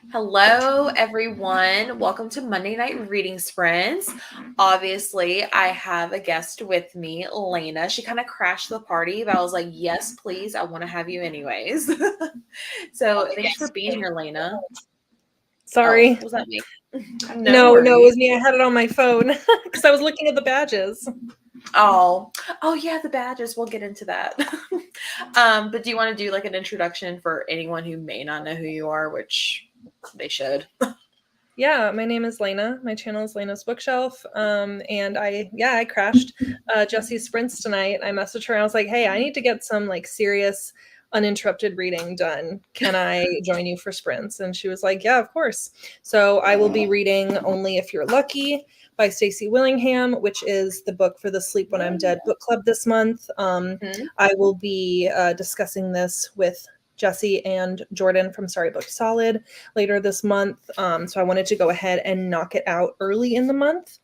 Hello, everyone. Welcome to Monday Night Reading Sprints. Obviously, I have a guest with me, Lena. She kind of crashed the party, but I was like, yes, please. I want to have you anyways. So thanks for being here, Lena. Oh, Sorry. was that me? No No, it worries. was me. I had it on my phone because I was looking at the badges. Oh, yeah, the badges. We'll get into that. But do you want to do like an introduction for anyone who may not know who you are, which they should? Yeah, my name is Lena. My channel is Lena's Bookshelf. And I crashed Jessie's sprints tonight. I messaged her. I was like, hey, I need to get some like serious uninterrupted reading done. Can I join you for sprints? And she was like, yeah, of course. So I will be reading Only If You're Lucky by Stacey Willingham, which is the book for the Sleep When I'm Dead book club this month. I will be discussing this with Jessie and Jordan from Sorry Book Solid later this month. So I wanted to go ahead and knock it out early in the month.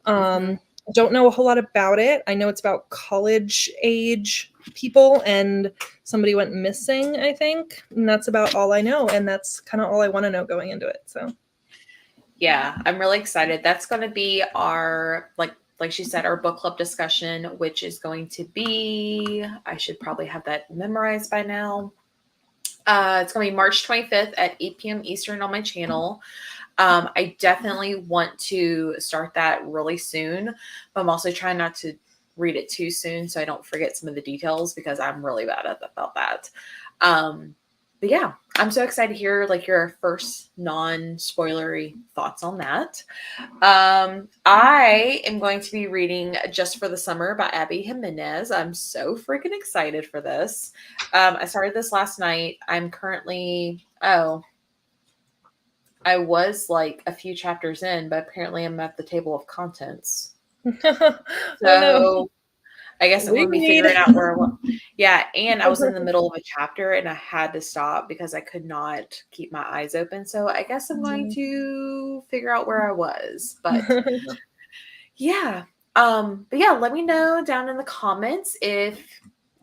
Don't know a whole lot about it. I know it's about college age people and somebody went missing, I think. And that's about all I know. And that's kind of all I want to know going into it. So Yeah, I'm really excited. That's going to be our like she said, our book club discussion, which is going to be, I should probably have that memorized by now. It's going to be March 25th at 8 p.m. Eastern on my channel. I definitely want to start that really soon, but I'm also trying not to read it too soon so I don't forget some of the details because I'm really bad about that. But yeah, I'm so excited to hear like your first non-spoilery thoughts on that. I am going to be reading Just for the Summer by Abby Jimenez. I'm so freaking excited for this. I started this last night. I'm currently, I was like a few chapters in, but apparently I'm at the table of contents. oh no. So I guess I'm going to be Reread. figuring out where I want. Yeah, and I was in the middle of a chapter and I had to stop because I could not keep my eyes open. So I guess I'm going to figure out where I was. But yeah. But yeah, let me know down in the comments if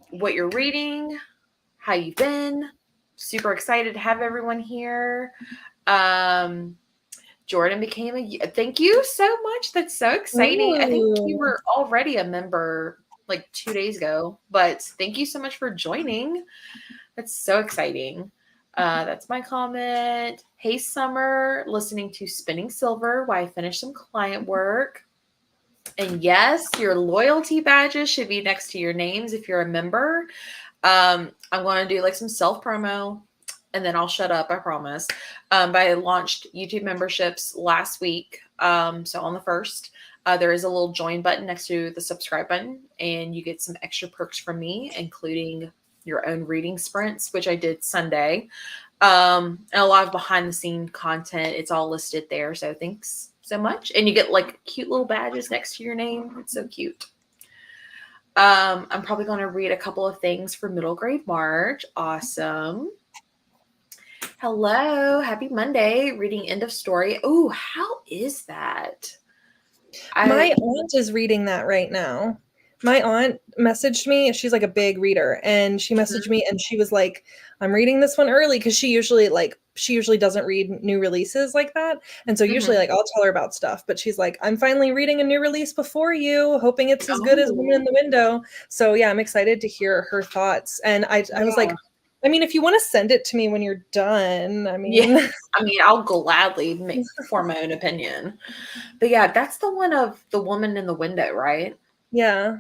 what you're reading, how you've been. Super excited to have everyone here. Jordan became thank you so much. That's so exciting. I think you Ooh. were already a member like 2 days ago, but thank you so much for joining. That's so exciting. That's my comment. Hey, Summer, listening to Spinning Silver while I finish some client work. And yes, your loyalty badges should be next to your names if you're a member. I'm going to do like some self promo and then I'll shut up, I promise. But I launched YouTube memberships last week. So on the 1st, there is a little join button next to the subscribe button, and you get some extra perks from me, including your own reading sprints, which I did Sunday. And a lot of behind the scene content. It's all listed there. So thanks so much. And you get like cute little badges next to your name. It's so cute. I'm probably going to read a couple of things for middle grade March. Awesome. Hello, happy Monday. Reading End of Story. Oh, how is that? My aunt is reading that right now. My aunt messaged me. She's like a big reader, and she messaged me and she was like, I'm reading this one early because she usually doesn't read new releases like that. And so usually like I'll tell her about stuff, but she's like, I'm finally reading a new release before you, hoping it's as good as Woman in the Window. So yeah, I'm excited to hear her thoughts. And I was like, I mean, if you want to send it to me when you're done, I mean, yeah, I mean, I'll gladly form my own opinion. But yeah, that's the one of the woman in the window, right? yeah.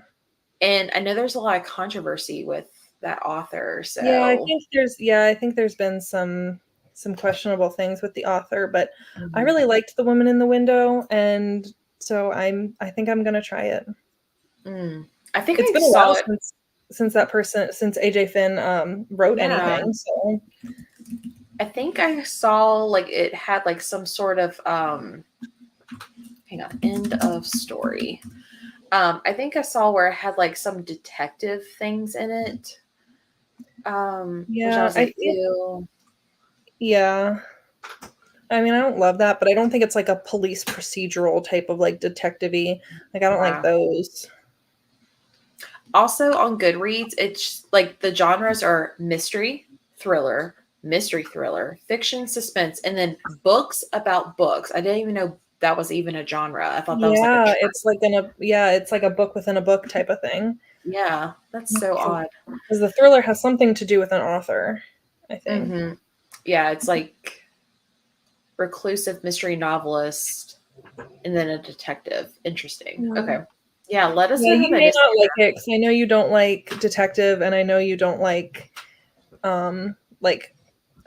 And I know there's a lot of controversy with that author. Yeah, So I think there's been some questionable things with the author, but I really liked The Woman in the Window, and so I think I'm gonna try it. I think It's I been a saw while it. since AJ Finn wrote Yeah. anything. So I think I saw like it had like some sort of hang on, end of story. I think I saw where it had like some detective things in it. Which I yeah, was like, ew. yeah. I mean, I don't love that, but I don't think it's like a police procedural type of like detective-y. Like I don't like Wow. those. Also on Goodreads, it's like the genres are mystery, thriller, mystery thriller, fiction, suspense, and then books about books. I didn't even know that was even a genre. I thought that was like a Yeah, trend. it's like a book within a book type of thing. Yeah, that's so odd. Because the thriller has something to do with an author, I think. Hmm. Yeah, it's like reclusive mystery novelist and then a detective. Interesting. Yeah. Okay. Yeah, let us Yeah, know how you that may is. not like it because I know you don't like detective, and I know you don't like,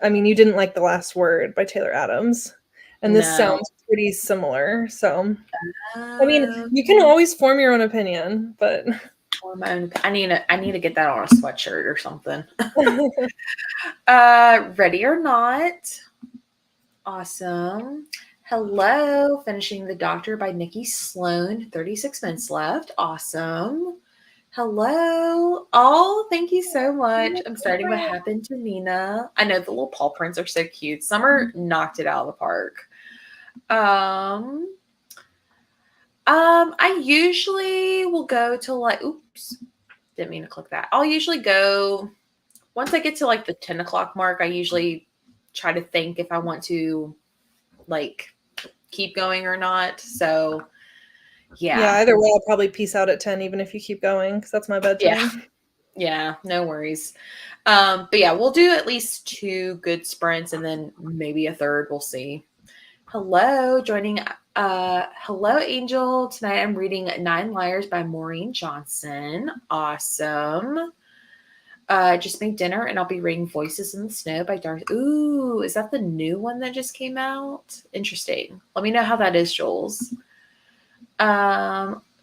I mean, you didn't like The Last Word by Taylor Adams, and this No. sounds pretty similar. So, I mean, you can Okay. always form your own opinion, but For my own, I need to get that on a sweatshirt or something. Ready or not? Awesome. Hello, Finishing the Doctor by Nikki Sloan. 36 minutes left. Awesome. Hello. Oh, thank you so much. I'm starting What Happened to Nina. I know the little paw prints are so cute. Summer knocked it out of the park. Um, I usually will go to like, oops, didn't mean to click that. I'll usually go once I get to like the 10 o'clock mark. I usually try to think if I want to like keep going or not. So yeah, yeah, either way, I'll probably peace out at 10, even if you keep going, because that's my yeah, bedtime. yeah, no worries. But yeah, we'll do at least 2 good sprints and then maybe a third. We'll see. Hello, joining. Hello, Angel. Tonight I'm reading Nine Liars by Maureen Johnson. Awesome. Just made dinner and I'll be reading Voices in the Snow by Darcy. Ooh, is that the new one that just came out? Interesting. Let me know how that is, Jules.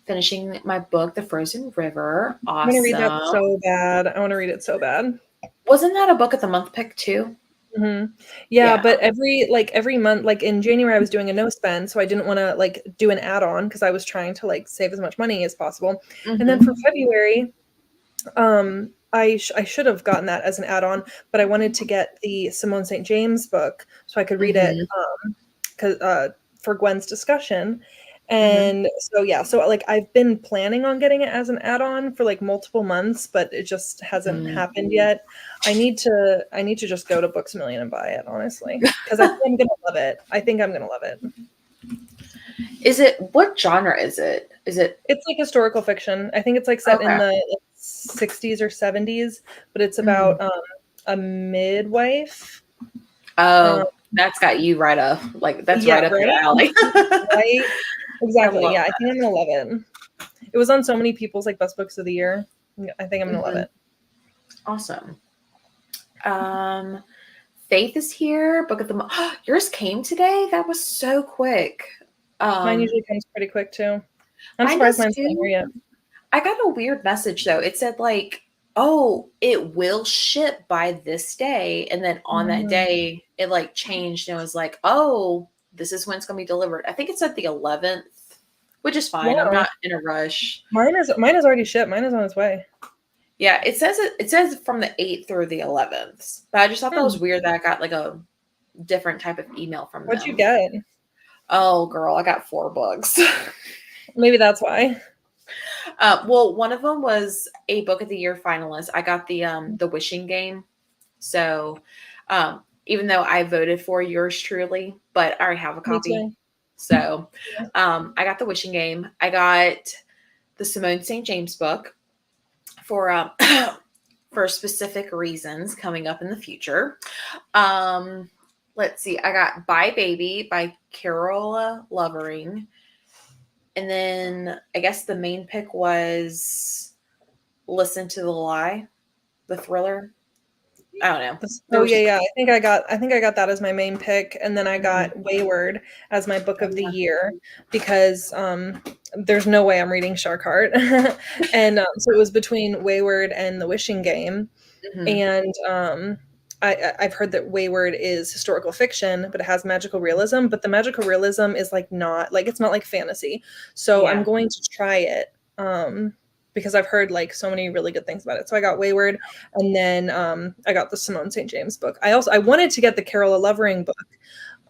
Finishing my book, The Frozen River. I want to read that Awesome. so bad. I want to read it so bad. Wasn't that a book of the month pick too? Hmm. Yeah, Yeah. but every month, like in January, I was doing a no spend, so I didn't want to like do an add on because I was trying to like save as much money as possible. And then for Mm-hmm. February, I should have gotten that as an add on, but I wanted to get the Simone St. James book so I could read it Mm-hmm. 'cause, for Gwen's discussion. Mm-hmm. And so yeah, so like I've been planning on getting it as an add-on for like multiple months, but it just hasn't happened yet. I need to just go to Books a Million and buy it, honestly, because I think I'm gonna love it. I think I'm gonna love it. Is it what genre is it? Is it It's like historical fiction. I think it's like set in okay? the 60s or 70s, but it's Mm-hmm. about a midwife. Um, Oh, that's got you right up. Like that's yeah, right up your right, alley. right, I exactly. love Yeah, I think I'm gonna love it. It was on so many people's like best books of the year. I think I'm that. gonna love Mm-hmm. it. Awesome. Um, Faith is here. Book of the month. Yours came today. That was so quick. Mine Um, usually comes pretty quick too. I'm mine surprised does mine's not too. here yet. I got a weird message though. It said like, "Oh, it will ship by this day," and then on that Mhm. day, it like changed and it was like, "Oh, this is when it's going to be delivered." I think it said the 11th, which is fine. I'm Wow, not in a rush. mine is already shipped. Mine is on its way. Yeah, it says from the 8th through the 11th, but I just thought that Hmm. was weird that I got like a different type of email from What'd you them. get? Oh, girl, I got 4 books. Maybe that's why. Well, one of them was a book of the year finalist. I got the Wishing Game. So, even though I voted for yours truly, but I already have a Me copy. too. So, I got the Wishing Game. I got the Simone St. James book for for specific reasons coming up in the future. Um, let's see. I got Bye Baby by Carola Lovering. And then I guess the main pick was Listen to the Lie, the thriller. I don't know. There Oh was yeah, just yeah. I think I got that as my main pick, and then I mhm. got Wayward as my book Oh, of the year because there's no way I'm reading Shark Heart, and so it was between Wayward and The Wishing Game, yeah. Mhm. and I've heard that Wayward is historical fiction, but it has magical realism. But the magical realism is like not like it's not like fantasy. So I'm Yeah. going to try it because I've heard like so many really good things about it. So I got Wayward, and then I got the Simone St. James book. I wanted to get the Carola Lovering book,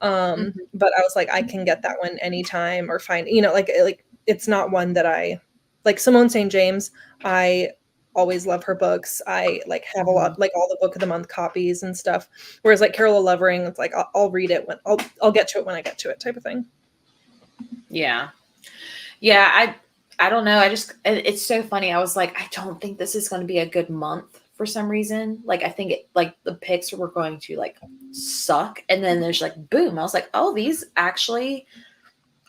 Mhm. but I was like I can get that one anytime or find like it's not one that I like Simone St. James. I always love her books. I like have a Mhm. lot, like all the book of the month copies and stuff. Whereas like Carola Lovering, it's like I'll read it when I'll get to it when I get to it, type of thing. Yeah. Yeah, I don't know. It's so funny. I was like, I don't think this is going to be a good month for some reason. Like I think like the picks were going to like suck, and then there's like boom. I was like, oh, these actually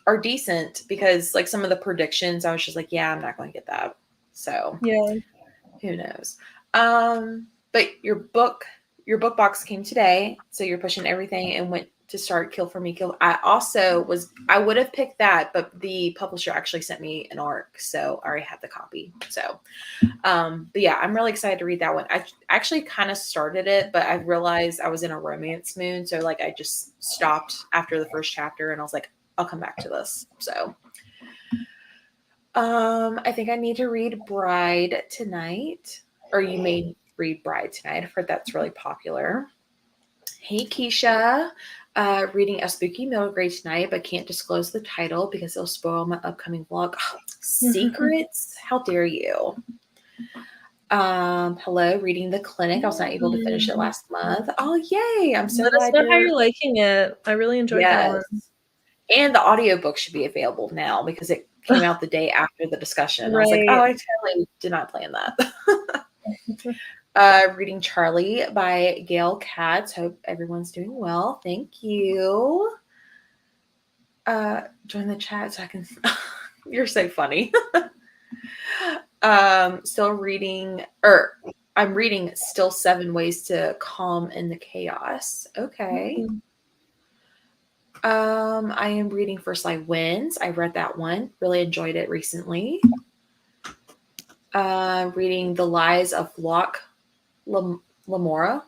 are decent, because like some of the predictions, I was just like, yeah, I'm not going to get that. So Yeah. who knows? But your book box came today, so you're pushing everything and went to start Kill for Me Kill. I would have picked that, but the publisher actually sent me an ARC, so I already have the copy. So but yeah, I'm really excited to read that one. I actually kind of started it, but I realized I was in a romance mood, so like I just stopped after the first chapter, and I was like, I'll come back to this. So I think I need to read Bride tonight, or you may read Bride tonight. I've heard that's really popular. Hey, Keisha. Reading A Spooky Middle Grade tonight, but can't disclose the title because it'll spoil my upcoming vlog. Oh, secrets? How dare you? Hello, reading The Clinic. I was not able to finish it last month. Oh, yay. I'm so Let us glad know how you're liking it. I really enjoyed that yes. one. And the audiobook should be available now because it came out the day after the discussion. I was like, Right. oh, I totally did not plan that. Reading Charlie by Gail Katz. Hope everyone's doing well. Thank you. Join the chat so I can. You're so funny. Still reading, or I'm reading Still 7 Ways to Calm in the Chaos. Okay. I am reading First Light Wins. I read that one. Really enjoyed it recently. Reading The Lies of Locke Lamora.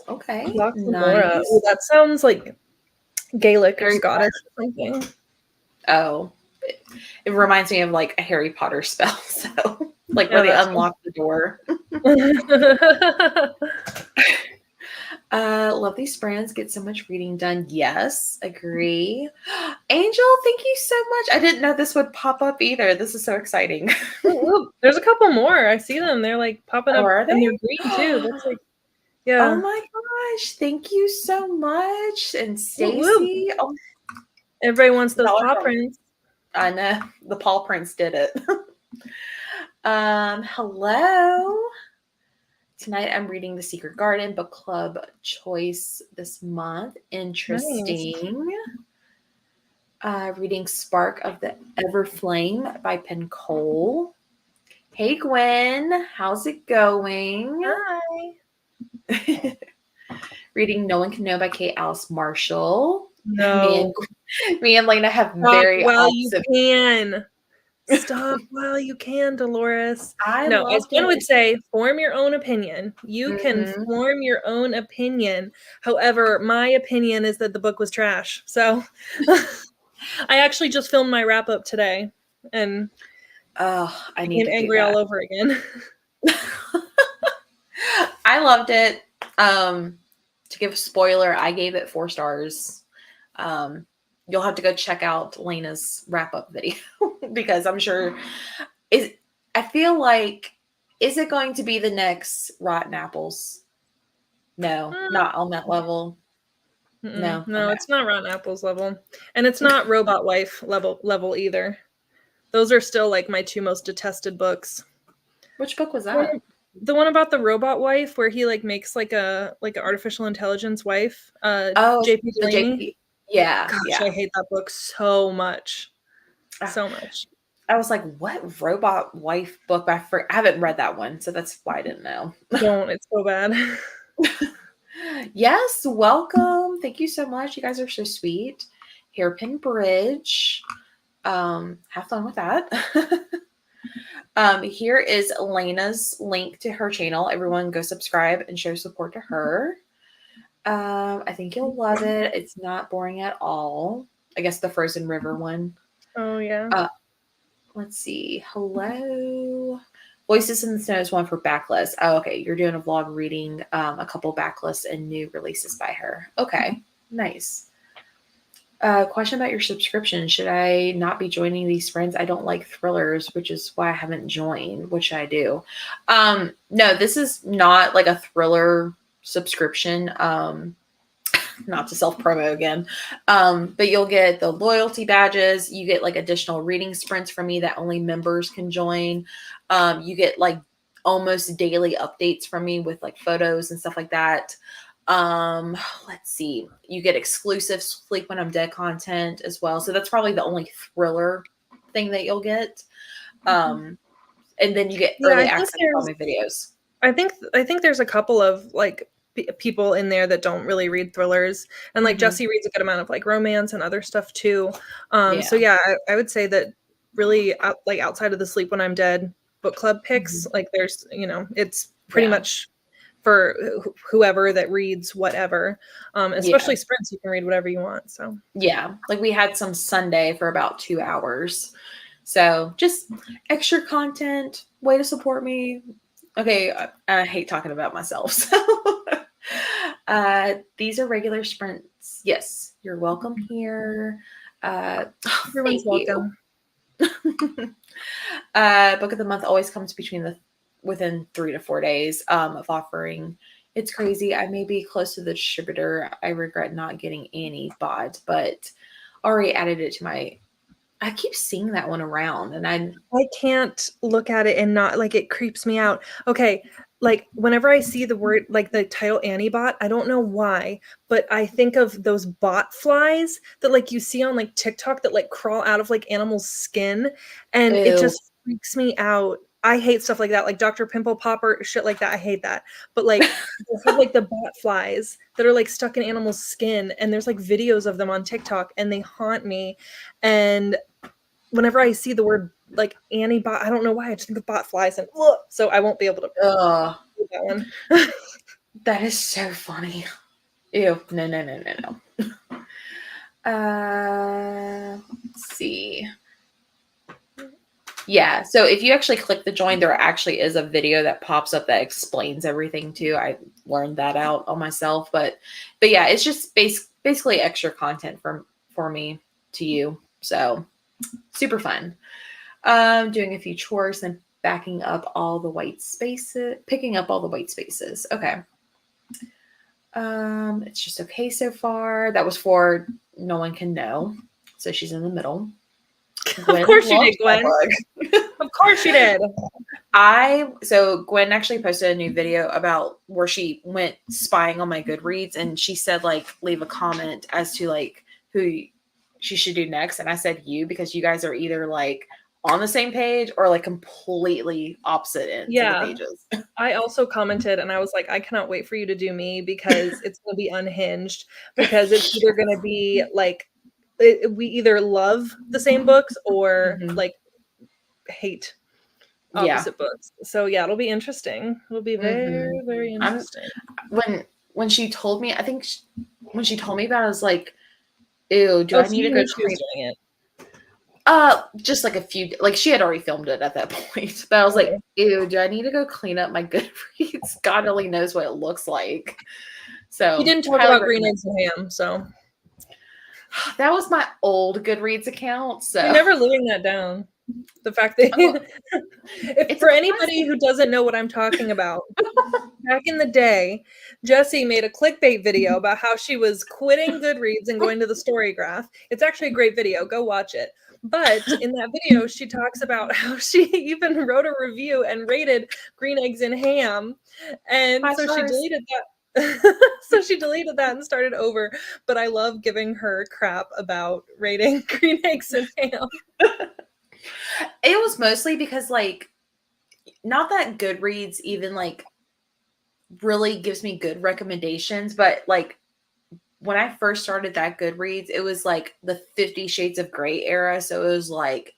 Okay. Locke Nice. Lamora. Oh, that sounds like Gaelic or Harry Scottish or something. Oh, it reminds me of like a Harry Potter spell. So, like where Yeah, they that's unlock the door. Love these friends. Get so much reading done. Yes, agree. Angel, thank you so much. I didn't know this would pop up either. This is so exciting. Ooh, there's a couple more. I see them. They're like popping up, Are and they? they're green too. That's like, Oh yeah. my gosh. Thank you so much. And Whoop, whoop. Stacy. Oh, Everybody wants those y'all are paw from, prints. I know the Paul Prince did it. Hello. Tonight I'm reading The Secret Garden book club choice this month. Interesting. Nice. Reading Spark of the Everflame by Penn Cole. Hey Gwen, how's it going? Hi. Reading No One Can Know by Kate Alice Marshall. No. Me and Lena have Stop very while you opposite. can. Stop while you can, Dolores. I No, as loved Gwen would it. say, form your own opinion. You can Mm-hmm. form your own opinion. However, my opinion is that the book was trash. So I actually just filmed my wrap up today and Oh, I need became to do angry that. all over again. I loved it. To give a spoiler, I gave it 4 stars. You'll have to go check out Lena's wrap up video because I'm sure I feel like, is it going to be the next Rotten Apples? No, not on that level. No. No, Okay. it's not Rotten Apples level. And it's not Robot Wife level either. Those are still like my 2 most detested books. Which book was that? The one about the robot wife where he like makes like an artificial intelligence wife. Oh, JP the Delaney. JP. Yeah, Gosh, yeah. I hate that book so much. So much. I was like, what robot wife book? I haven't read that one, so that's why I didn't know. Don't. It's so bad. Yes, welcome. Thank you so much. You guys are so sweet. Hairpin Bridge. Have fun with that. Here is Elena's link to her channel. Everyone go subscribe and show support to her. I think you'll love it. It's not boring at all. I guess the Frozen River one. Oh yeah. Let's see. Hello. Voices in the Snow is one for backlist. Oh, okay. You're doing a vlog reading a couple backlists and new releases by her. Okay. Nice. Question about your subscription. Should I not be joining these friends? I don't like thrillers, which is why I haven't joined. What should I do? No, this is not like a thriller subscription. Not to self promo again. But you'll get the loyalty badges. You get like additional reading sprints from me that only members can join. You get like almost daily updates from me with like photos and stuff like that. Let's see. You get exclusive Sleep When I'm Dead content as well. So that's probably the only thriller thing that you'll get. And then you get early access to all my videos. I think there's a couple of like people in there that don't really read thrillers, and like Jessie reads a good amount of like romance and other stuff too. So yeah, I would say that really like outside of the Sleep When I'm Dead book club picks, like there's, it's pretty much for whoever that reads whatever, especially sprints, you can read whatever you want. So yeah, like we had some Sunday for about 2 hours. So just extra content, way to support me. Okay, I hate talking about myself. So these are regular sprints. Yes, you're welcome here. Everyone's welcome. Book of the month always comes within 3 to 4 days of offering. It's crazy. I may be close to the distributor. I regret not getting any bought, but already added it to my. I keep seeing that one around, and I can't look at it and not like it creeps me out. Okay, like whenever I see the word like the title Annie bot, I don't know why, but I think of those bot flies that like you see on like TikTok that like crawl out of like animals' skin, and it just freaks me out. I hate stuff like that, like Dr. Pimple Popper, shit like that. I hate that. But like, like the bot flies that are like stuck in animals' skin, and there's like videos of them on TikTok, and they haunt me. And whenever I see the word like Annie bot, I don't know why I just think of bot flies, and so I won't be able to do that one. That is so funny. Ew, no. Let's see. Yeah, so if you actually click the join, there actually is a video that pops up that explains everything too. I learned that out on myself, but yeah, it's just basically extra content for me to you. So super fun. Doing a few chores and picking up all the white spaces. Okay. It's just okay so far. That was for No One Can Know. So she's in the middle. Of course you did, Gwen. Of course you did. So Gwen actually posted a new video about where she went spying on my Goodreads, and she said like leave a comment as to like who she should do next. And I said you, because you guys are either like on the same page or like completely opposite ends of the pages. I also commented and I was like, I cannot wait for you to do me, because it's going to be unhinged, because it's either going to be like we either love the same books or like hate opposite books. So yeah, it'll be interesting. It'll be very, very interesting. When she told me, I think when she told me about it, I was like, ew, do I need to go doing it? Just like a few, like she had already filmed it at that point, but I was like, ew, do I need to go clean up my Goodreads? God only knows what it looks like. So he didn't talk about green eggs and ham, so that was my old Goodreads account. So you're never living that down. The fact that if for anybody who doesn't know what I'm talking about, back in the day, Jessie made a clickbait video about how she was quitting Goodreads and going to the Storygraph. It's actually a great video. Go watch it. But in that video, she talks about how she even wrote a review and rated Green Eggs and Ham. And so she deleted that. So she deleted that and started over. But I love giving her crap about rating Green Eggs and Ham. It was mostly because, like, not that Goodreads even, like, really gives me good recommendations, but, like, when I first started that Goodreads, it was, like, the 50 Shades of Grey era, so it was, like,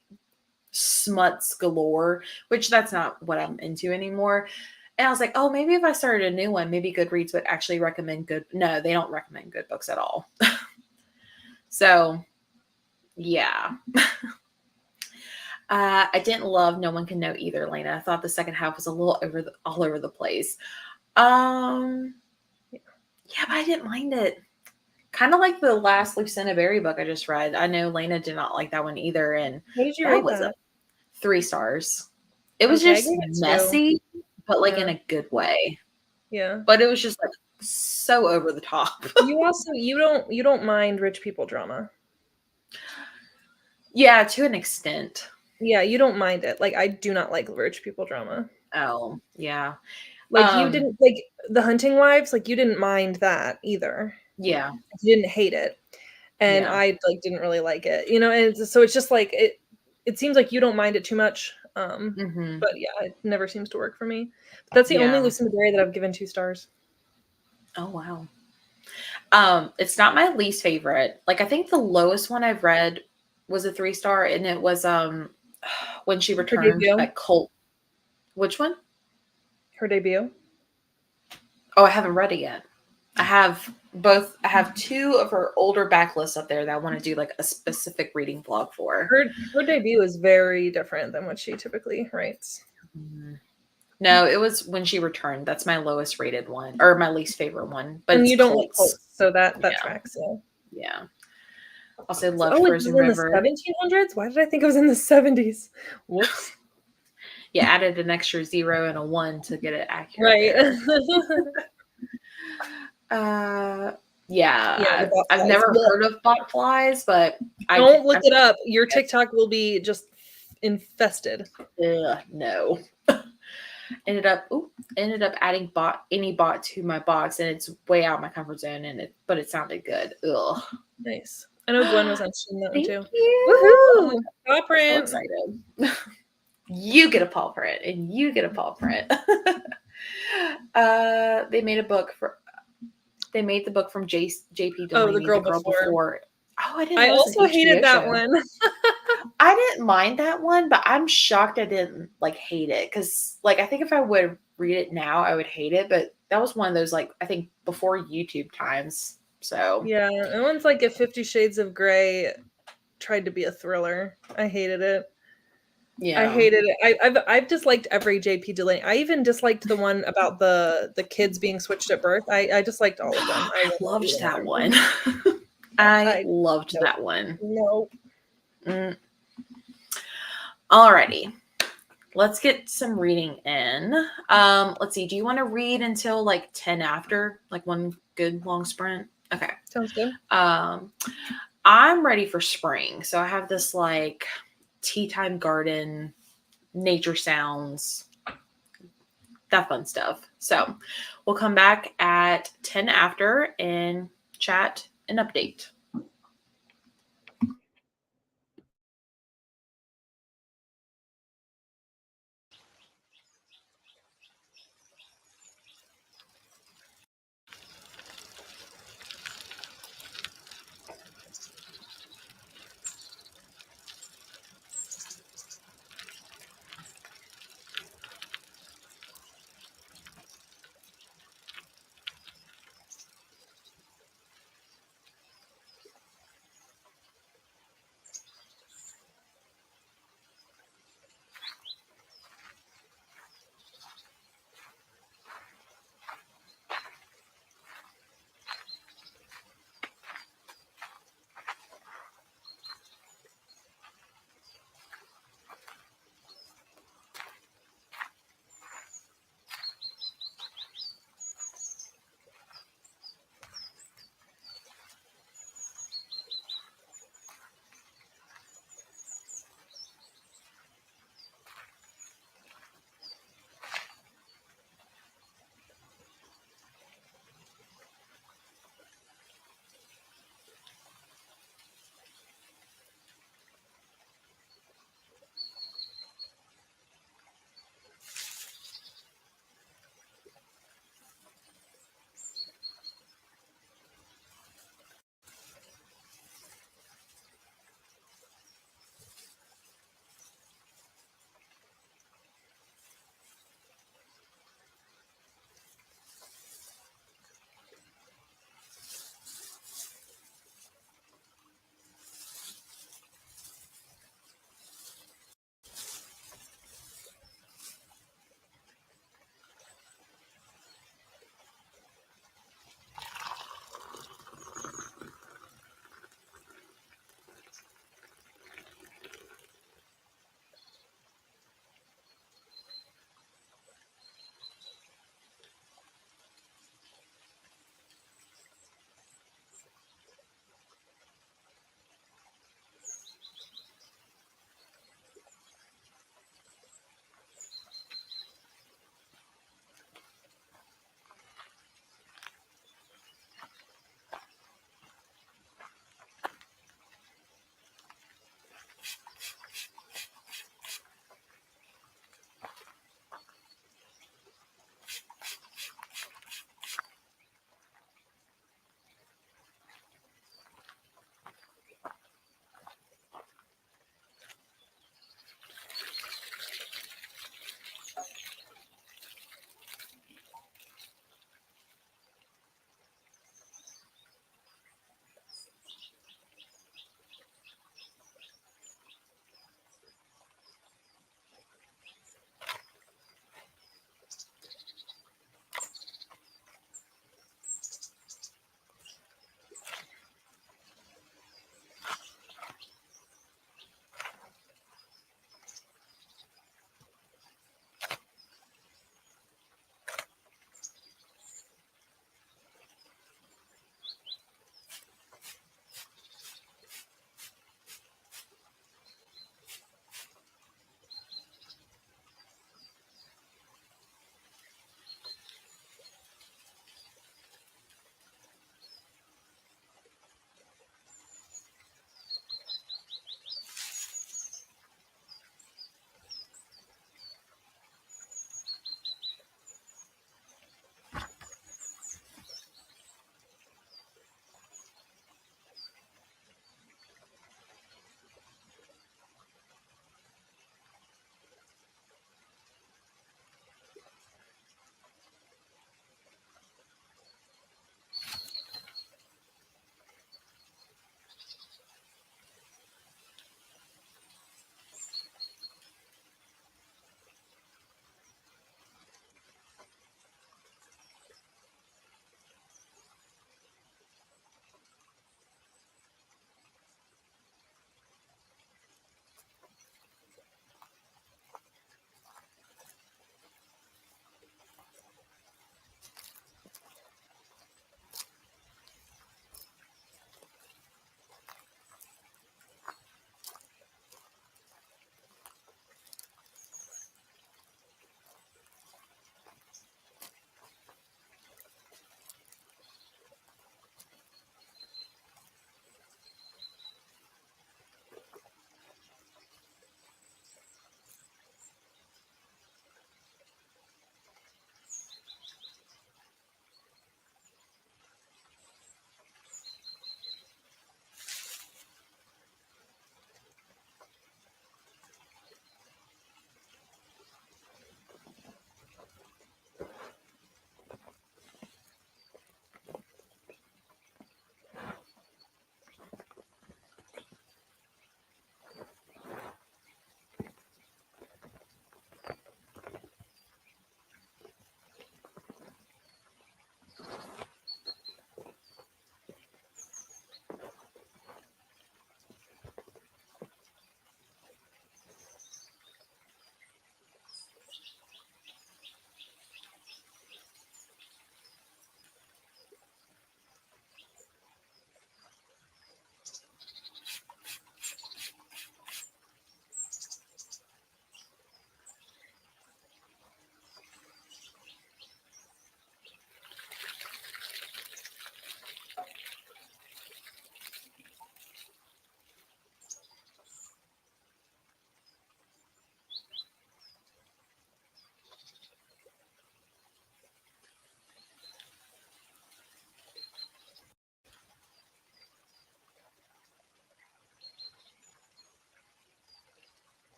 smuts galore, which that's not what I'm into anymore. And I was like, oh, maybe if I started a new one, maybe Goodreads would actually recommend good. No, they don't recommend good books at all. So, yeah. I didn't love No One Can Know either, Lena. I thought the second half was a little all over the place. Yeah, but I didn't mind it. Kind of like the last Lucinda Berry book I just read. I know Lena did not like that one either, and How did you that rate was a that? 3 stars. It was Okay, I just gave it 2. messy, but like in Yeah. a good way. Yeah. But it was just like so over the top. You also you don't mind rich people drama. Yeah, to an extent. Yeah, you don't mind it. Like I do not like rich people drama. Oh, yeah. Like you didn't like the Hunting Wives, like you didn't mind that either. Yeah. You didn't hate it. And Yeah. I like didn't really like it. You know, and so it's just like it seems like you don't mind it too much. Mhm. But yeah, it never seems to work for me. But that's the only Yeah. Lucinda Berry that I've given 2 stars. Oh, wow. It's not my least favorite. Like, I think the lowest one I've read was a 3 star, and it was, When She Her Returned debut. by Colt. Which one? Her debut. Oh, I haven't read it yet. I have both. I have 2 of her older backlists up there that I want to do like a specific reading vlog for. Her debut is very different than what she typically writes. Mhm. No, it was When She Returned. That's my lowest rated one, or my least favorite one. But And it's you don't like Colt's. Colts, so that Yeah, tracks. Yeah. yeah. Also So, loved oh, it Frozen was in the River. 1700s. Why did I think it was in the 70s? Whoops. You added an extra 0 and a 1 to get it accurate Right. there. Yeah, the Yeah, I've botflies. never Blech. heard of botflies, but Don't look I'm it up. Your TikTok will be just infested. no. Ended up adding any bot to my box, and it's way out of my comfort zone, but it sounded good. Ugh. Nice. I know Gwen was interested in that one Thank too. you. Oh my Woohoo! god, Paw I'm so print. excited. You get a paw print, and you get a paw print. They made a book for. They made the book from J.P. Oh, the Delaney, The girl Girl before. Before. Oh, I didn't I know it was an also hated HBO that show. one. I didn't mind that one, but I'm shocked I didn't like hate it because, like, I think if I would read it now, I would hate it. But that was one of those, like, I think before YouTube times. So Yeah, that one's like if 50 Shades of Grey tried to be a thriller. I hated it. I yeah, hated it. I've disliked every JP Delaney. I even disliked the one about the kids being switched at birth. I disliked all of them. I I will not loved read that another one. one. I I loved nope. that one. Nope. Alrighty, let's get some reading in. Let's see. Do you want to read until like 10 after, like one good long sprint? Okay. Sounds good. I'm ready for spring, so I have this like tea time garden, nature sounds, that fun stuff. So we'll come back at 10 after and chat and update.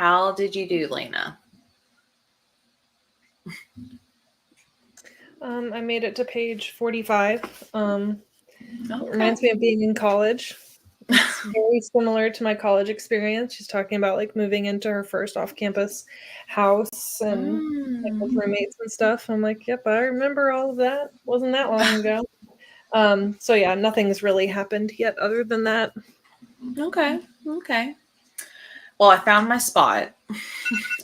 How did you do, Lena? I made it to page 45. It Okay. reminds me of being in college. It's very similar to my college experience. She's talking about like moving into her first off-campus house and like with roommates and stuff. I'm like, yep, I remember all of that. Wasn't that long ago. So yeah, nothing's really happened yet other than that. Okay. Okay. Well, I found my spot.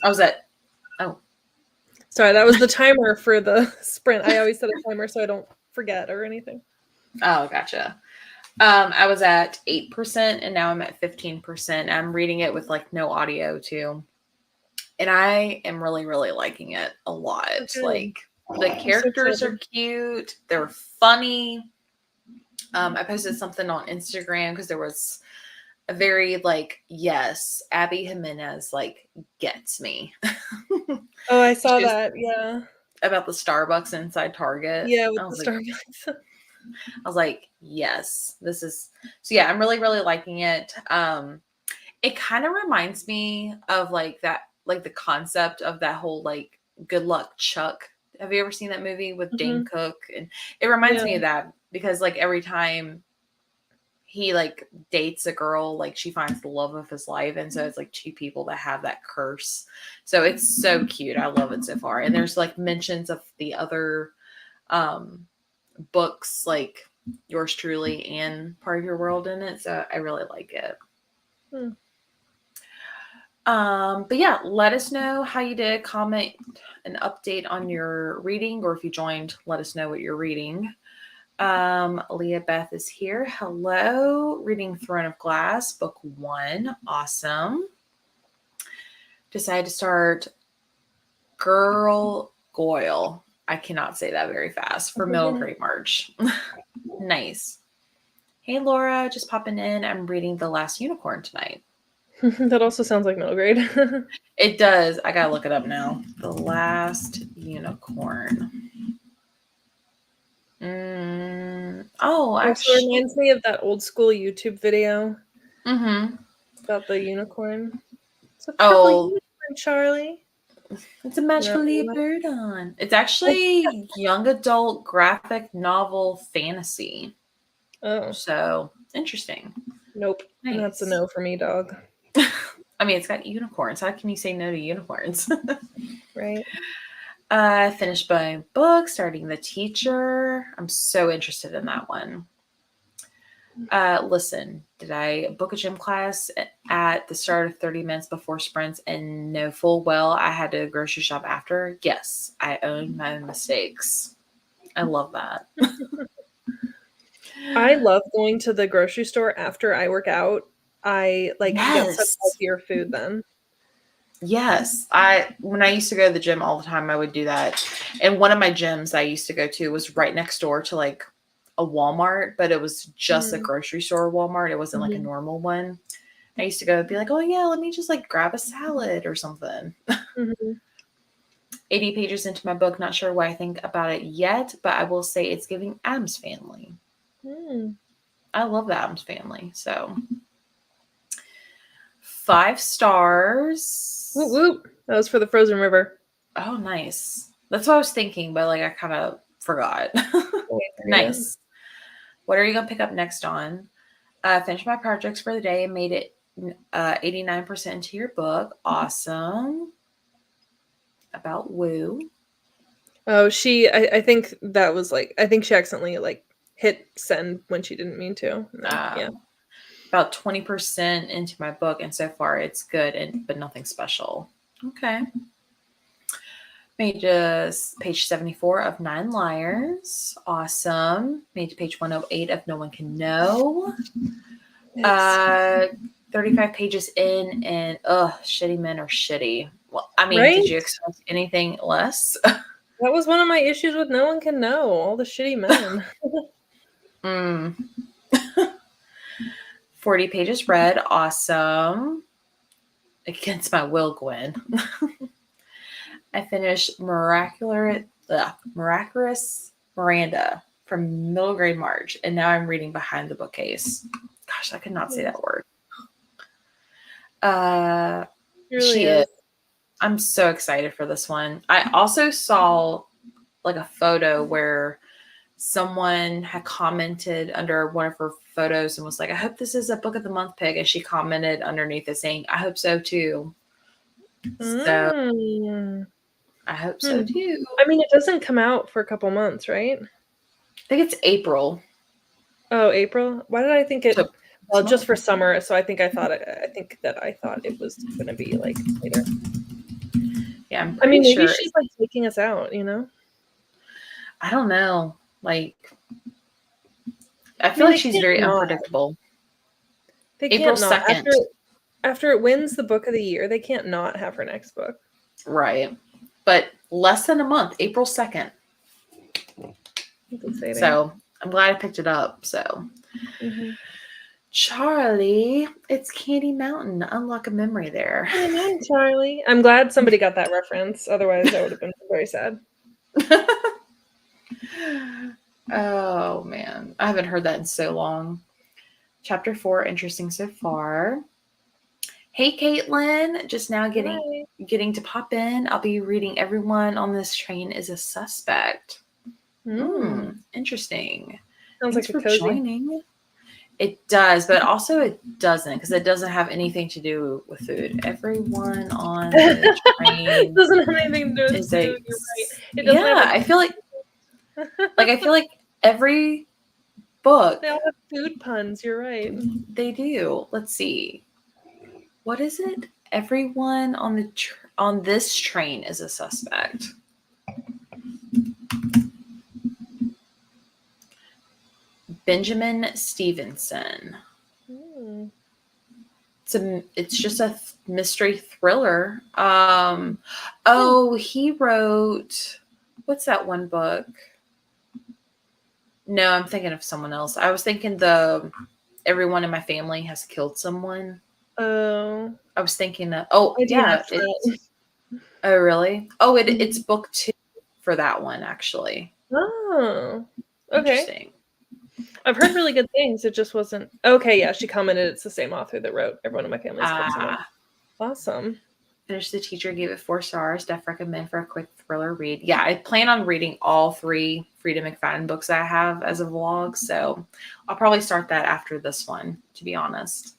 I was at, oh, Sorry, that was the timer for the sprint. I always set a timer so I don't forget or anything. oh, gotcha. I was at 8% and now I'm at 15%. I'm reading it with like no audio too. And I am really, really liking it a lot. Okay. Like the I'm so characters are excited. cute. They're funny. I posted something on Instagram because there was a very like, yes, Abby Jimenez like gets me. Oh, I saw She's that. Yeah. about the Starbucks inside Target. Yeah, with I the was like, Starbucks. I was like, yes, this is so yeah, I'm really, really liking it. It kind of reminds me of like that, like the concept of that whole like Good Luck Chuck. Have you ever seen that movie with Dane Mhm. Cook? And it reminds Yeah. me of that because like every time he like dates a girl, like she finds the love of his life. And so it's like two people that have that curse. So it's so cute. I love it so far. And there's like mentions of the other um books like Yours Truly and Part of Your World in it. So I really like it. Hmm. But yeah, let us know how you did. Comment an update on your reading, or if you joined, let us know what you're reading. Leah Beth is here. Hello, reading Throne of Glass, book 1. Awesome. Decided to start Girl Goyle. I cannot say that very fast for Middle Grade March. Nice. Hey Laura, just popping in. I'm reading The Last Unicorn tonight. That also sounds like middle grade. It does. I gotta look it up now. The Last Unicorn. Oh, Also actually. reminds me of that old school YouTube video Mm-hmm. about the unicorn. It's a purple Oh, unicorn, Charlie. it's a You know, magically a bird on. It's actually young adult graphic novel fantasy. oh, So interesting. nope. That's a Nice. no for me, dog. I mean, it's got unicorns. How can you say no to unicorns? Right? I finished my book, starting The Teacher. I'm so interested in that one. Listen, did I book a gym class at the start of 30 minutes before sprints and know full well I had to grocery shop after? Yes, I own my mistakes. I love that. I love going to the grocery store after I work out. I like get such Yes. healthier food then. Yes. When I used to go to the gym all the time, I would do that. And one of my gyms I used to go to was right next door to like a Walmart, but it was just a Mm-hmm. grocery store Walmart. It wasn't like a normal one. I used to go and be like, oh yeah, let me just like grab a salad or something. Mm-hmm. 80 pages into my book, not sure what I think about it yet, but I will say it's giving Adam's Family. Mm. I love the Adam's Family. So 5 stars. Whoop whoop. That was for the Frozen River. Oh, nice. That's what I was thinking, but like I kind of forgot. Read it. Nice. What are you gonna pick up next on? Finished my projects for the day and made it 89% into your book. Awesome. About Woo. Oh, I think that was like, I think she accidentally like hit send when she didn't mean to. Yeah. About 20% into my book, and so far it's good, but nothing special. Okay. Made page 74 of 9 Liars. Awesome. Made to page 108 of No One Can Know. 35 pages in, and shitty men are shitty. Well, I mean, Right? did you expect anything less? That was one of my issues with No One Can Know, all the shitty men. 40 pages read. Awesome. Against my will, Gwen. I finished Miraculous Miranda from middle grade March, and now I'm reading Behind the Bookcase. Gosh, I could not say that word. It really She is. is. I'm so excited for this one. I also saw like a photo where someone had commented under one of her photos and was like, I hope this is a book of the month pick. And she commented underneath it saying, I hope so too. So Mm. I hope so too. I mean, it doesn't come out for a couple months, right? I think it's April. Oh, April. Why did I think it? So Well, just for summer. So I think I thought it was going to be like later. yeah, I'm I pretty mean, maybe sure. she's like taking us out, you know? I don't know. Like, I I feel mean, like they she's can't very not. unpredictable. They April can't not. 2nd. After it wins the book of the year, they can't not have her next book. Right. But less than a month, April 2nd. That's exciting. So I'm glad I picked it up. So, Charlie, it's Candy Mountain. Unlock a memory there. Candy Mountain, Charlie. I'm glad somebody got that reference. Otherwise, I would have been very sad. Oh, man. I haven't heard that in so long. Chapter 4, interesting so far. Hey, Caitlin. Just now getting to pop in. I'll be reading Everyone on This Train is a Suspect. Interesting. Sounds Thanks like a for cozy. joining. It does, but also it doesn't, because it doesn't have anything to do with food. Everyone on the train doesn't have anything to do with is food. a You're right. It doesn't have I feel like every book they all have food puns. You're right. they do. Let's see. What is it? Everyone on the on this train is a suspect. Benjamin Stevenson. It's just a mystery thriller. He wrote, what's that one book? No, I'm thinking of someone else. I was thinking Everyone in My Family Has Killed Someone. Oh. I was thinking that. Oh really? Oh, it's book 2 for that one, actually. Oh. Okay. Interesting. I've heard really good things. It just wasn't. Okay, yeah, she commented it's the same author that wrote Everyone in My Family Has Killed Someone. Awesome. Finished The Teacher, gave it 4 stars. Def recommend for a quick thriller read. Yeah, I plan on reading all 3 Frida McFadden books I have as a vlog, so I'll probably start that after this one, to be honest.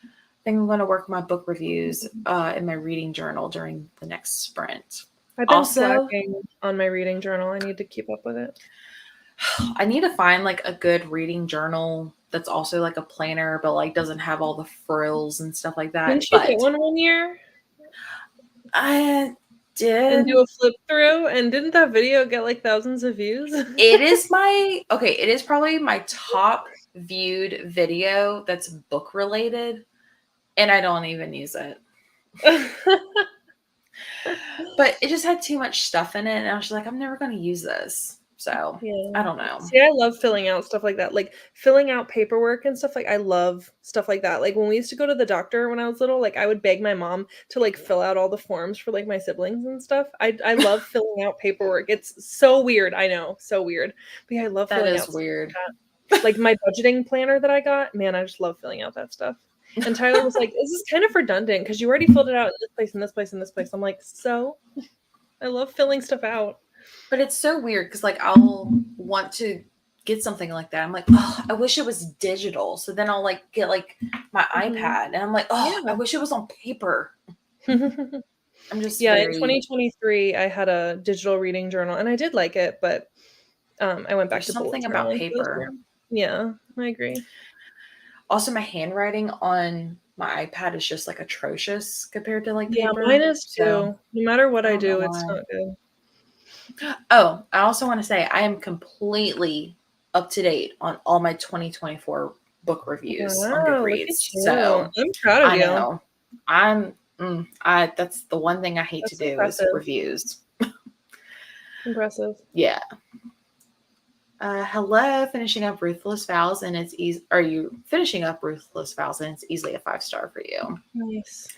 I think I'm going to work my book reviews in my reading journal during the next sprint. I've been slacking on my reading journal. I need to keep up with it. I need to find like a good reading journal that's also like a planner, but like doesn't have all the frills and stuff like that. Didn't you get one year? I did. And do a flip through, and didn't that video get like thousands of views? It is probably my top viewed video that's book related, and I don't even use it. But it just had too much stuff in it, and I was like, I'm never going to use this. So I don't know. See, I love filling out stuff like that, like filling out paperwork and stuff. Like I love stuff like that. Like when we used to go to the doctor when I was little, like I would beg my mom to like fill out all the forms for like my siblings and stuff. I love filling out paperwork. It's so weird. I know, so weird. But yeah, I love filling out. That is weird. Like my budgeting planner that I got, man, I just love filling out that stuff. And Tyler was like, "This is kind of redundant because you already filled it out in this place, and this place, and this place." I'm like, so I love filling stuff out. But it's so weird because like I'll want to get something like that. I'm like, oh, I wish it was digital. So then I'll like get like my iPad, and I'm like, oh, I wish it was on paper. I'm just in 2023 I had a digital reading journal, and I did like it, but I went back to something about paper. Yeah, I agree. Also, my handwriting on my iPad is just like atrocious compared to like paper. Yeah, mine is too. No matter what I do, it's not good. Oh, I also want to say I am completely up to date on all my 2024 book reviews on Goodreads. So I'm proud of you. I know. That's the one thing I hate to do is reviews. Impressive. Yeah. Hello, finishing up Ruthless Vows, and it's easy. Are you finishing up Ruthless Vows, and it's easily a 5-star for you? Nice.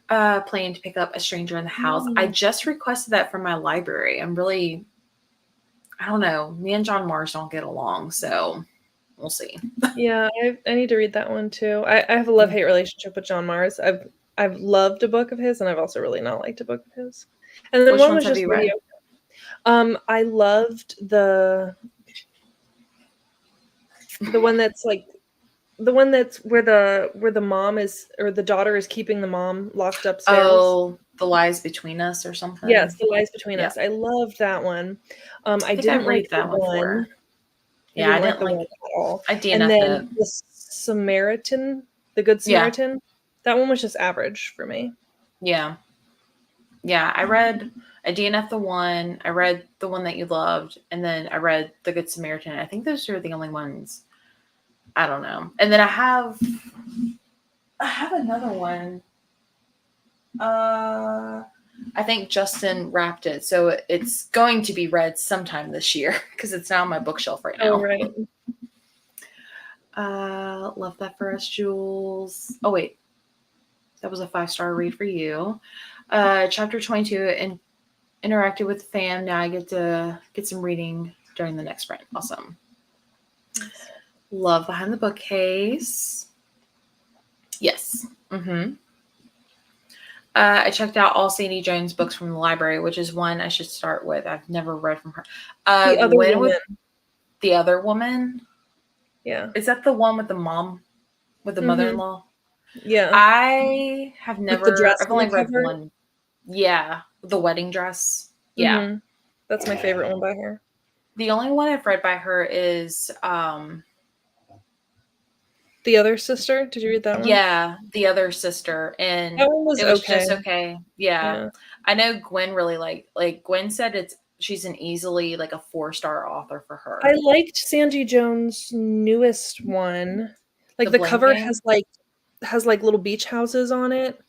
Planning to pick up A Stranger in the House. I just requested that from my library. I don't know. Me and John Mars don't get along, so we'll see. Yeah, I need to read that one too. I have a love-hate relationship with John Mars. I've loved a book of his, and I've also really not liked a book of his. And then Which one ones was have just you read? I loved the one that's like the one that's where the mom is, or the daughter is keeping the mom locked upstairs. Oh, The Lies Between Us or something. Yes, The Lies Between Yeah. Us. I loved that one. I think I've didn't like read the that one one. before. I Yeah, I didn't like didn't the like. one at all. I And DNF'd then it. the Samaritan, the Good Yeah, Samaritan, that one was just average for me. yeah, yeah. I DNF'd the one. I read the one that you loved, and then I read The Good Samaritan. I think those are the only ones. I don't know. And then I have another one. I think Justin wrapped it, so it's going to be read sometime this year because it's now on my bookshelf right now. Oh, right. Love that for us, Jules. Oh wait, that was a 5-star read for you. Chapter 22 and interacted with the fam. Now I get to get some reading during the next sprint. Awesome. Love Behind the Bookcase. Yes. Mm-hmm. I checked out all Sandy Jones books from the library, which is one I should start with. I've never read from her. The Other Woman. The Other Woman? Yeah. Is that the one with the mom, with the mother-in-law? Yeah. I have With the dress I've on the only read cover? one. Yeah, the wedding dress. Yeah. That's my favorite one by her. The only one I've read by her is The Other Sister. Did you read that one? Yeah, The Other Sister, and that one was it was okay. just okay. Yeah. I know Gwen really like Gwen said she's an easily like a 4-star author for her. I liked Sandy Jones' newest one. Like the cover Game? has like little beach houses on it. I'm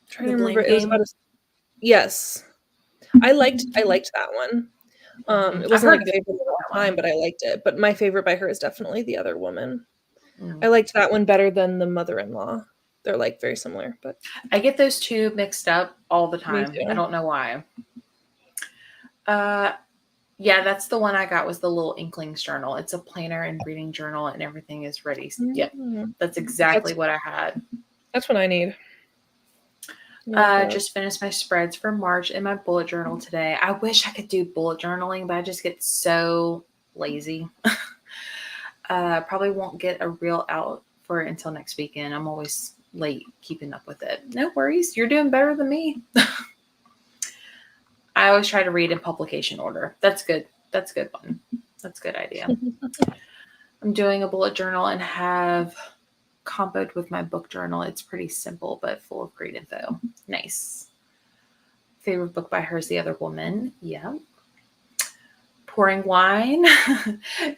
trying to remember. Game? It was about yes. I liked that one. It wasn't like a favorite of all time, but I liked it. But my favorite by her is definitely The Other Woman. I liked that one better than The Mother-in-Law. They're like very similar, but I get those two mixed up all the time. Me too. I don't know why. Yeah, that's the one I got, was the little Inklings journal. It's a planner and reading journal, and everything is ready. Yep, that's exactly what I had. That's what I need. Just finished my spreads for March in my bullet journal today. I wish I could do bullet journaling, but I just get so lazy. Probably won't get a reel out for it until next weekend. I'm always late keeping up with it. No worries. You're doing better than me. I always try to read in publication order. That's good. That's a good one. That's a good idea. I'm doing a bullet journal and have comboed with my book journal. It's pretty simple, but full of great info. Nice. Favorite book by her is The Other Woman. Yeah. Pouring wine,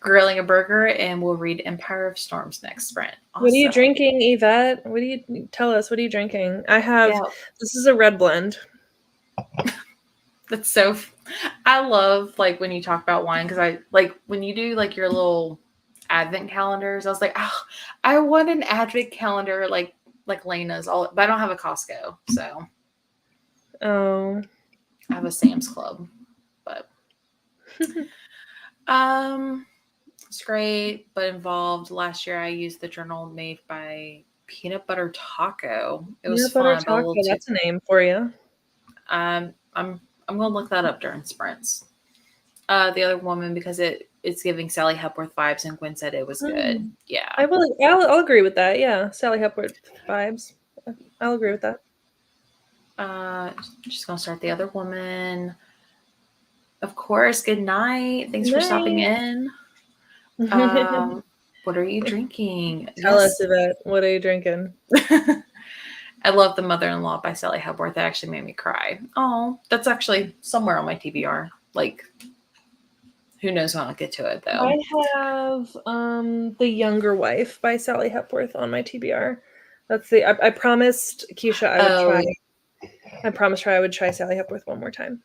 grilling a burger, and we'll read Empire of Storms next sprint. Awesome. What are you drinking, Yvette? What do you tell us? What are you drinking? I have, this is a red blend. That's so, I love like when you talk about wine, because I like when you do like your little advent calendars. I was like, oh, I want an advent calendar like Lena's, but I don't have a Costco, so I have a Sam's Club, but it's great, but involved. Last year I used the journal made by Peanut Butter Taco. It was fun, but a little That's a name for you. I'm gonna look that up during sprints. The Other Woman, because it's giving Sally Hepworth vibes, and Gwen said it was good. Yeah, I'll agree with that. Yeah, Sally Hepworth vibes. I'll agree with that. Just gonna start The Other Woman. Of course. Good night. Thanks for stopping in. What are you drinking? Tell us, Yvette. What are you drinking? I love The Mother-in-Law by Sally Hepworth. That actually made me cry. Oh, that's actually somewhere on my TBR. Like, who knows when I'll get to it, though. I have The Younger Wife by Sally Hepworth on my TBR. That's I promised Keisha I would try. I promised her I would try Sally Hepworth one more time.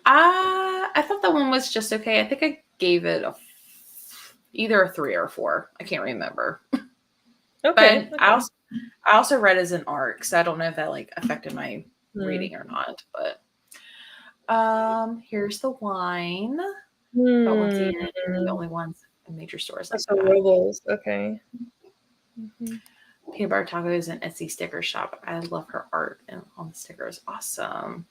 I thought that one was just okay. I think I gave it either a 3 or a 4. I can't remember. Okay. But I also read as an art, so I don't know if that like affected my reading or not. But here's the wine. But once again, the only ones in major stores like that. Robles. Okay. Peanut Butter Tacos and Etsy sticker shop. I love her art and on the stickers. Awesome.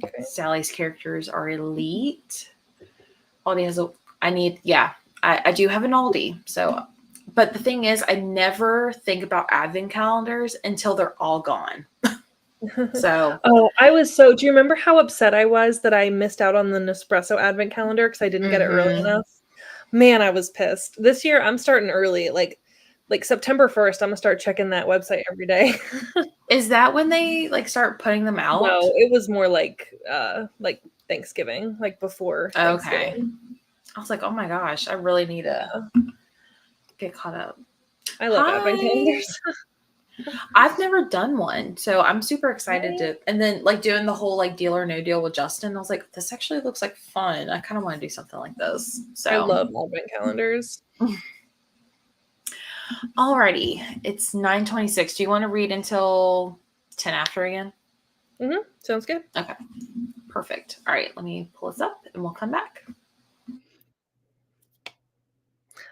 Okay. Sally's characters are elite. Aldi has a. I need. Yeah, I do have an Aldi. So, but the thing is, I never think about advent calendars until they're all gone. So. Oh, I was so. Do you remember how upset I was that I missed out on the Nespresso advent calendar because I didn't get it early enough? Man, I was pissed. This year, I'm starting early. Like September 1st, I'm gonna start checking that website every day. Is that when they like start putting them out? No, it was more like Thanksgiving, like before Okay. Thanksgiving. I was like, oh my gosh, I really need to get caught up. I love advent calendars. I've never done one, so I'm super excited to. And then like doing the whole like deal or no deal with Justin, I was like, this actually looks like fun. I kind of want to do something like this. So I love advent calendars. Alrighty, it's 9:26. Do you want to read until 10 after again? Sounds good. Okay, perfect. All right, let me pull this up and we'll come back.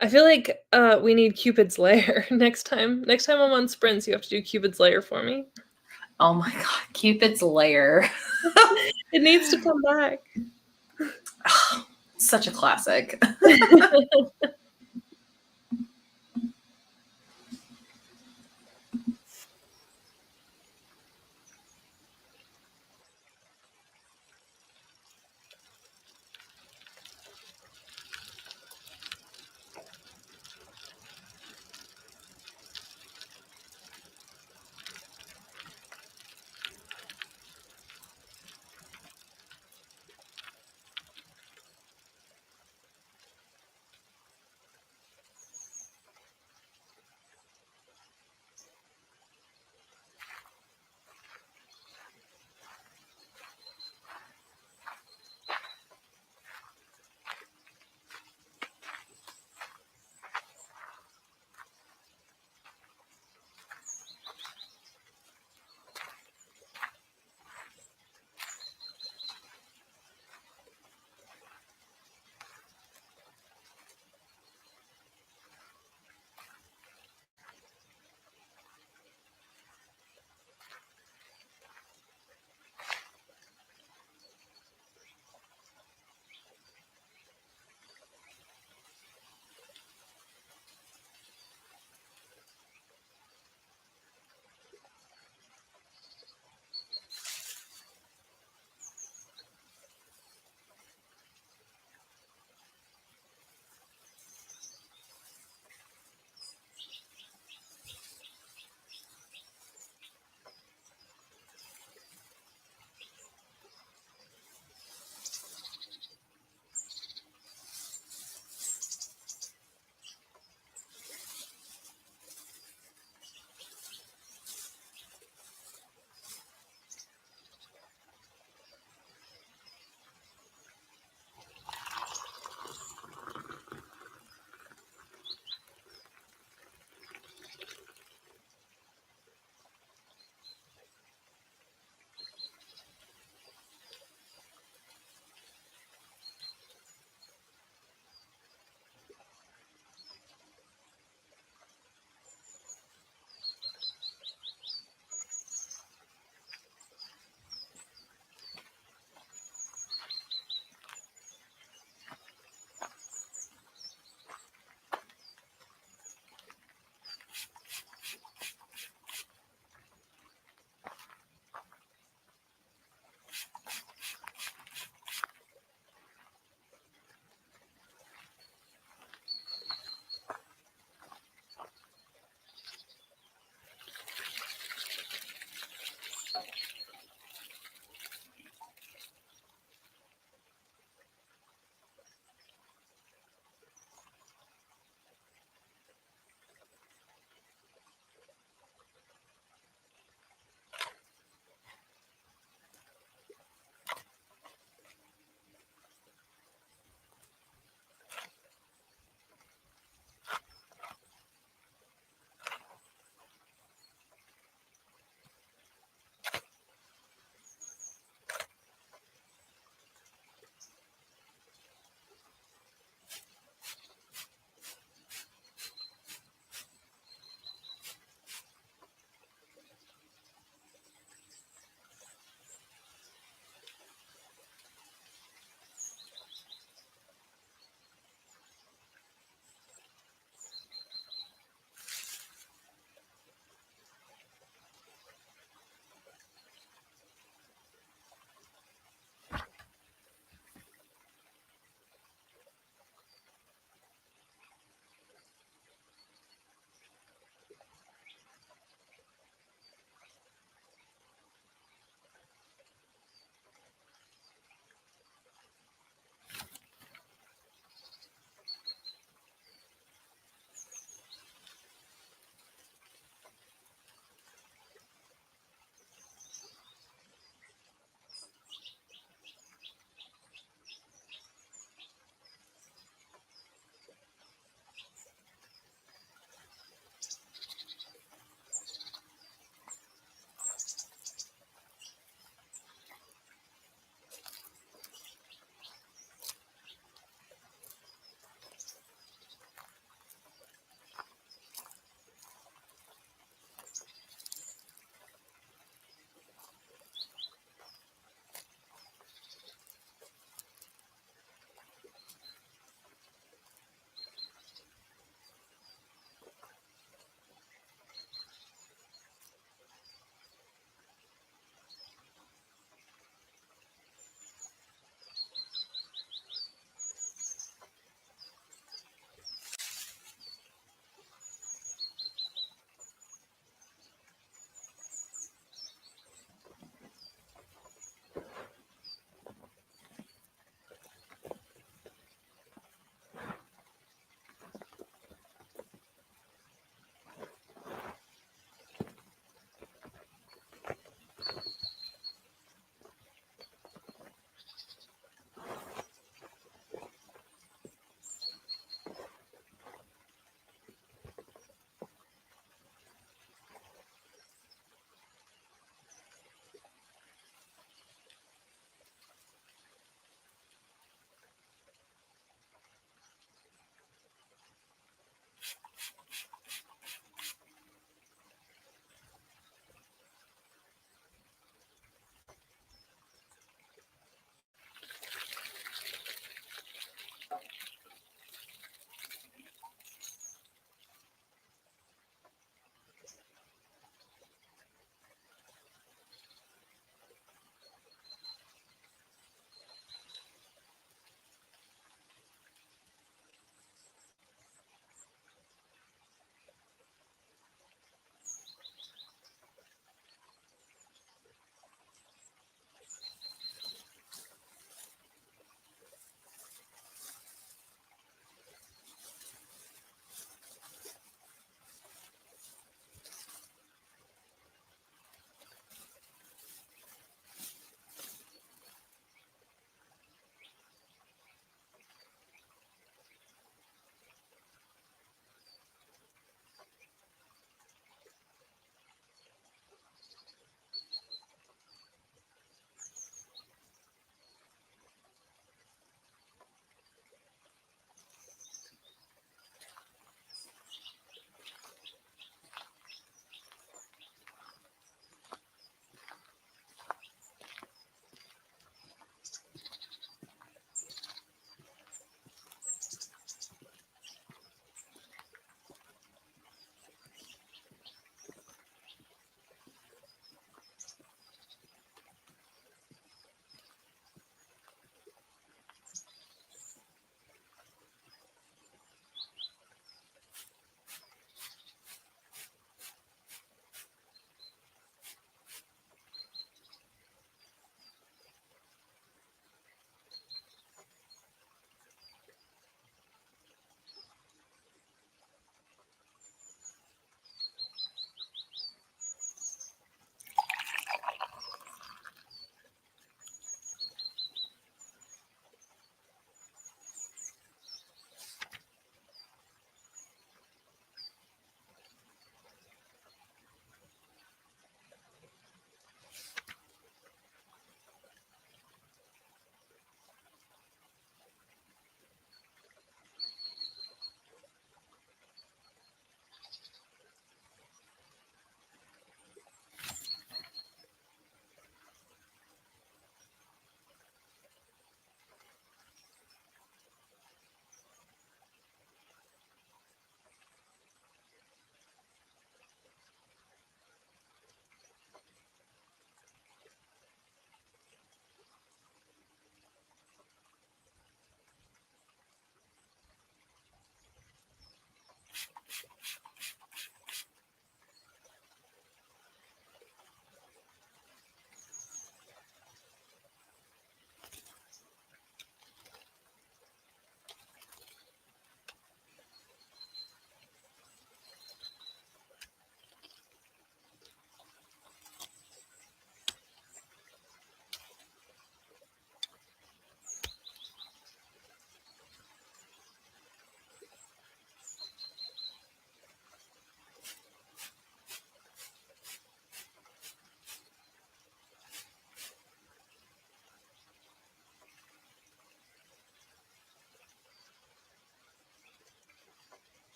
I feel like we need Cupid's lair next time. Next time I'm on sprints, you have to do Cupid's lair for me. Oh my god, Cupid's lair. It needs to come back. Such a classic.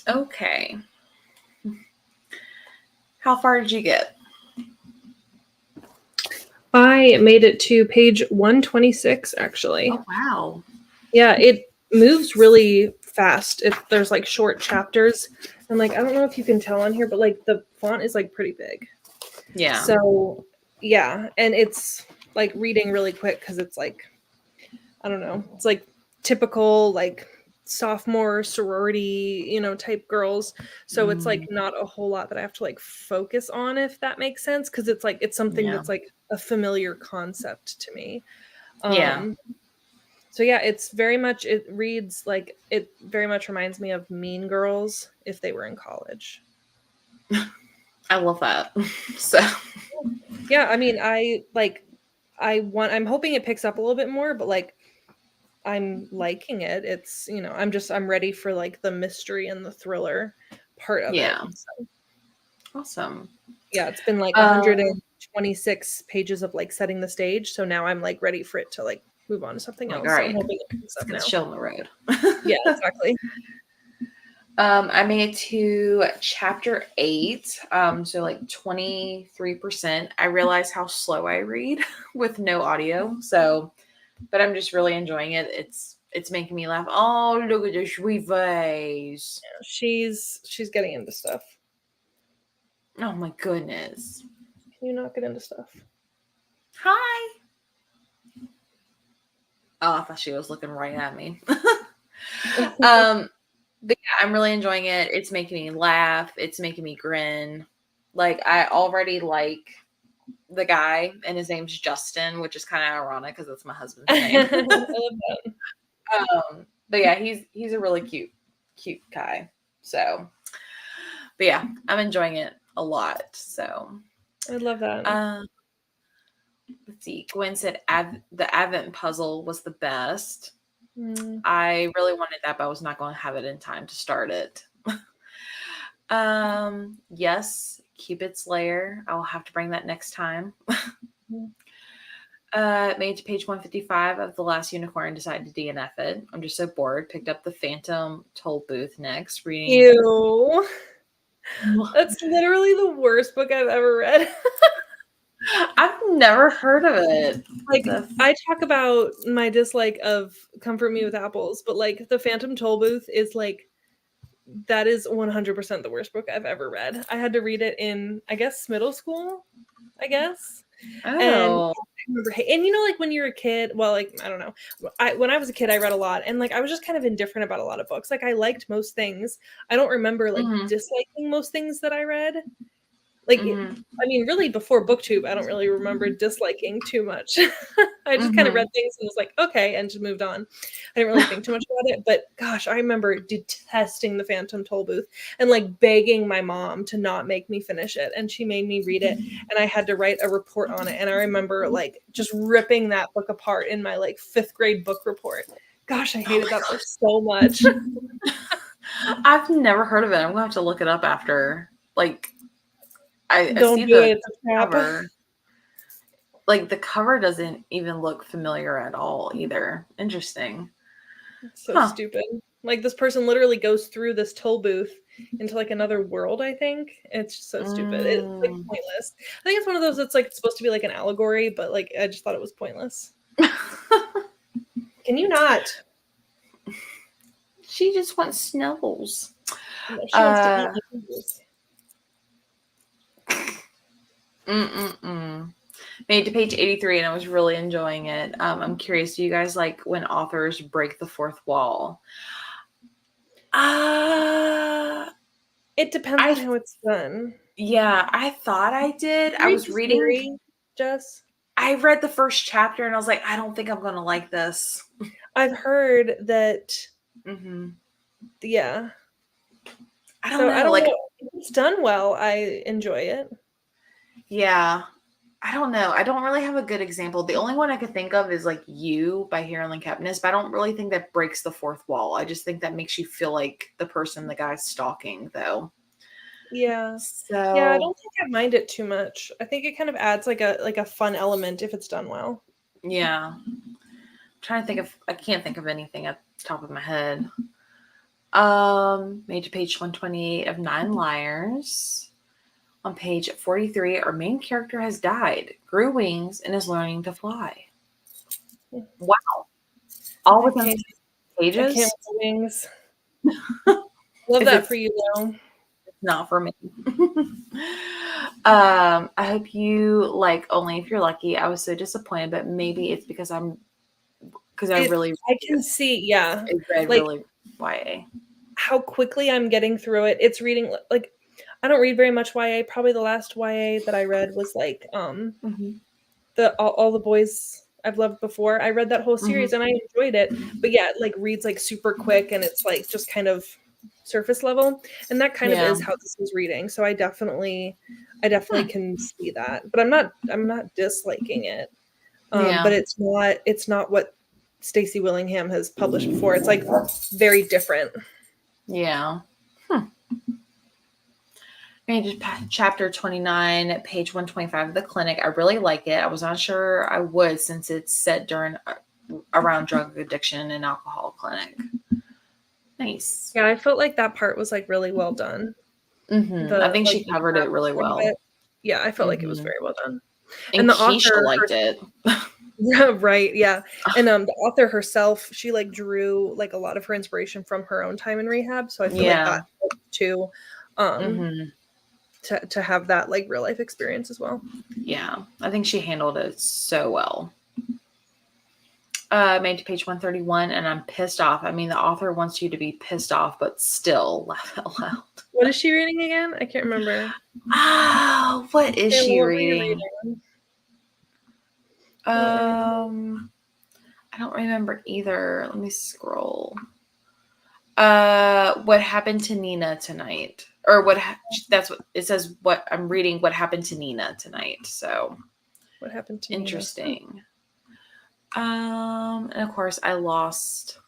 Okay. How far did you get? I made it to page 126, actually. Oh, wow. Yeah, it moves really fast. There's like short chapters. And like, I don't know if you can tell on here, but like the font is like pretty big. Yeah. So yeah, and it's like reading really quick because it's like, I don't know, it's like typical like sophomore sorority, type girls. So it's like not a whole lot that I have to like focus on, if that makes sense, because it's something Yeah. that's like a familiar concept to me. Yeah. So yeah, it reads like, it very much reminds me of Mean Girls if they were in college. I love that. So, Yeah, I mean, I'm hoping it picks up a little bit more, but like I'm liking it. It's, I'm ready for like the mystery and the thriller part of it. yeah. So, Awesome. yeah, it's been like Um, 126 pages of like setting the stage. So now I'm like ready for it to like move on to something like, all else. So I'm right, hoping it picks let's up get the now. show on the road. Yeah, exactly. I made it to chapter 8, so like 23%. I realize how slow I read with no audio, so, but I'm just really enjoying it. It's making me laugh. Oh, look at the sweet face. She's getting into stuff. Oh my goodness. Can you not get into stuff? Hi. Oh, I thought she was looking right at me. But yeah, I'm really enjoying it. It's making me laugh. It's making me grin. Like, I already like the guy, and his name's Justin, which is kind of ironic because that's my husband's name. I love that. But yeah, he's a really cute guy. So, but yeah, I'm enjoying it a lot. So, I love that. Let's see. Gwen said the Advent puzzle was the best. Mm. I really wanted that, but I was not going to have it in time to start it. Yes, Cupid's Lair. I'll have to bring that next time. Made it to page 155 of The Last Unicorn and decided to DNF it. I'm just so bored. Picked up the Phantom Toll Booth next, reading. Ew. That's literally the worst book I've ever read. I've never heard of it. Like, I talk about my dislike of Comfort Me with Apples, but like the Phantom Toll Booth is like, that is 100% the worst book I've ever read. I had to read it in, I guess, middle school, I guess. And Oh. I remember, and like when you're a kid, well, like, I don't know. When I was a kid, I read a lot, and like I was just kind of indifferent about a lot of books. Like, I liked most things. I don't remember like disliking most things that I read. Like, I mean, really, before BookTube, I don't really remember disliking too much. I just kind of read things and was like, okay, and just moved on. I didn't really think too much about it. But gosh, I remember detesting the Phantom Toll Booth and like begging my mom to not make me finish it. And she made me read it, and I had to write a report on it. And I remember like just ripping that book apart in my like 5th grade book report. Gosh, I hated that book so much. I've never heard of it. I'm gonna have to look it up after. Like, I Don't see do it. the It's a trap. cover. Like, the cover doesn't even look familiar at all either. Interesting. It's so stupid. Like, this person literally goes through this toll booth into like another world, I think. It's just so stupid. It's like pointless. I think it's one of those that's like supposed to be like an allegory, but like I just thought it was pointless. Can you not? She just wants snuggles. No, she wants to eat. Made it to page 83 and I was really enjoying it. I'm curious, do you guys like when authors break the fourth wall? It depends on how it's done. Yeah, I thought I did. I was reading. Jess? I read the first chapter and I was like, I don't think I'm going to like this. I've heard that. Yeah. I don't know. Like, if it's done well, I enjoy it. Yeah. I don't know. I don't really have a good example. The only one I could think of is like You by Harlan Kepnes, but I don't really think that breaks the fourth wall. I just think that makes you feel like the person the guy's stalking, though. Yeah. So Yeah, I don't think I mind it too much. I think it kind of adds like a fun element if it's done well. yeah. I'm trying to think of, I can't think of anything at the top of my head. Made to page 128 of 9 Liars. On page 43, our main character has died, grew wings, and is learning to fly. Wow. All within 6 I can't pages? with wings. Love If that for it's you, though. not for me. I hope you like Only If You're Lucky. I was so disappointed, but maybe it's because I can see, yeah. read Like, really YA. how quickly I'm getting through it. It's reading, like, I don't read very much YA. Probably the last YA that I read was like all the boys I've loved before. I read that whole series and I enjoyed it. But yeah, it like reads like super quick and it's like just kind of surface level. And that kind of is how this is reading. So I definitely can see that. But I'm not disliking it. But it's not what Stacey Willingham has published before. It's like very different. Yeah. Chapter 29, page 125 of The Clinic. I really like it. I was not sure I would since it's set around drug addiction and alcohol clinic. Nice. Yeah, I felt like that part was like really well done. I think she covered it really well. Yeah, I felt like it was very well done. And the Keisha liked it. Right, yeah. And the author herself, she like drew like a lot of her inspiration from her own time in rehab. So I feel like that helped too. To have that like real life experience as well. Yeah, I think she handled it so well. Made to page 131, and I'm pissed off. I mean, the author wants you to be pissed off, but still laugh out loud. What is she reading again? I can't remember. What is she reading? I don't remember either. Let me scroll. What happened to Nina tonight? Or that's what it says. What I'm reading. What happened to Nina tonight? So, what happened to interesting. And of course, I lost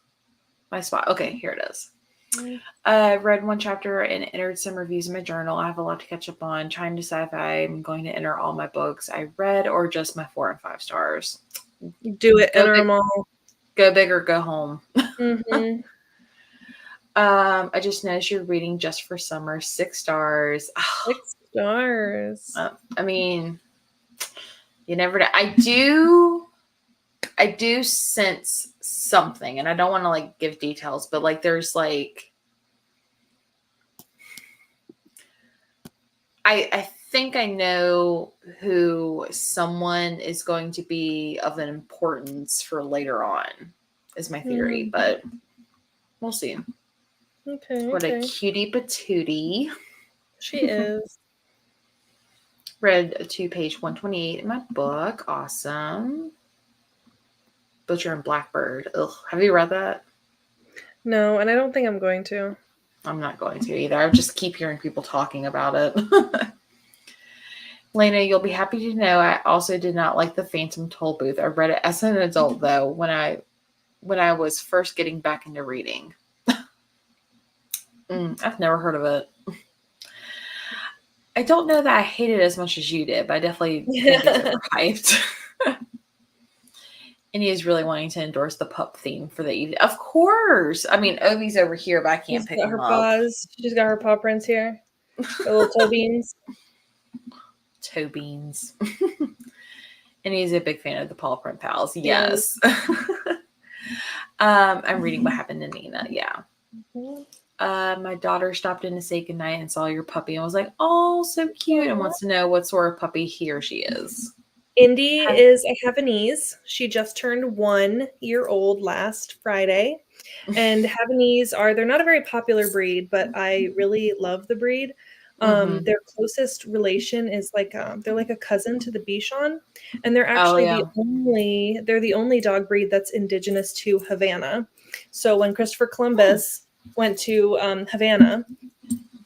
my spot. Okay, here it is. I read one chapter and entered some reviews in my journal. I have a lot to catch up on. Trying to decide if I'm going to enter all my books I read or just my 4 and 5 stars. Do it. Enter them all. Go big or go home. I just noticed you're reading Just for Summer, 6 stars. 6 stars. I mean, you never know. I do sense something, and I don't want to like give details, but like there's like I think I know who someone is going to be of an importance for later on, is my theory, but we'll see. Okay. What a cutie patootie. She is. Read to page 128 in my book. Awesome. Butcher and Blackbird. Ugh. Have you read that? No, and I don't think I'm going to. I'm not going to either. I just keep hearing people talking about it. Lena, you'll be happy to know I also did not like The Phantom Toll Booth. I read it as an adult, though, when I was first getting back into reading. I've never heard of it. I don't know that I hate it as much as you did, but I definitely think it's overhyped. And he is really wanting to endorse the pup theme for the evening. Of course. I mean, Ovi's over here, but I can't pick him up. She's got her paw prints here. The little toe beans. Toe beans. And he's a big fan of the paw print pals. Yes. I'm reading What Happened to Nina. Yeah. My daughter stopped in to say goodnight and saw your puppy and was like, oh, so cute, and wants to know what sort of puppy he or she is. Indy is a Havanese. She just turned 1 year old last Friday. And Havanese they're not a very popular breed, but I really love the breed. Their closest relation is like they're like a cousin to the Bichon, and they're actually the only dog breed that's indigenous to Havana. So when Christopher Columbus went to Havana,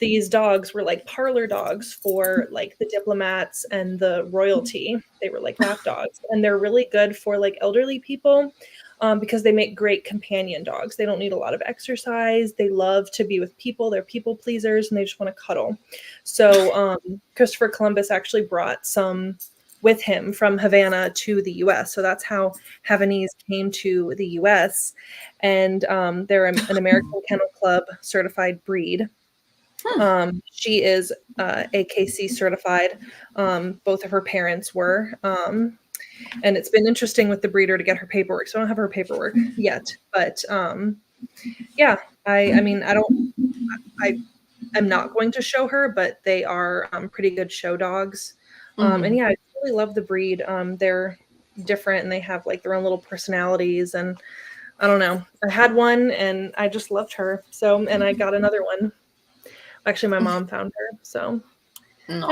these dogs were like parlor dogs for like the diplomats and the royalty. They were like lap dogs, and they're really good for like elderly people because they make great companion dogs. They don't need a lot of exercise. They love to be with people. They're people pleasers, and they just want to cuddle. So Christopher Columbus actually brought some with him from Havana to the US. So that's how Havanese came to the US. And they're an American Kennel Club certified breed. She is AKC certified. Both of her parents were. And it's been interesting with the breeder to get her paperwork. So I don't have her paperwork yet. But yeah, I mean, I am not going to show her, but they are pretty good show dogs. And yeah, I really love the breed. They're different and they have like their own little personalities. And I don't know. I had one and I just loved her. So, and I got another one. Actually, my mom found her. So No.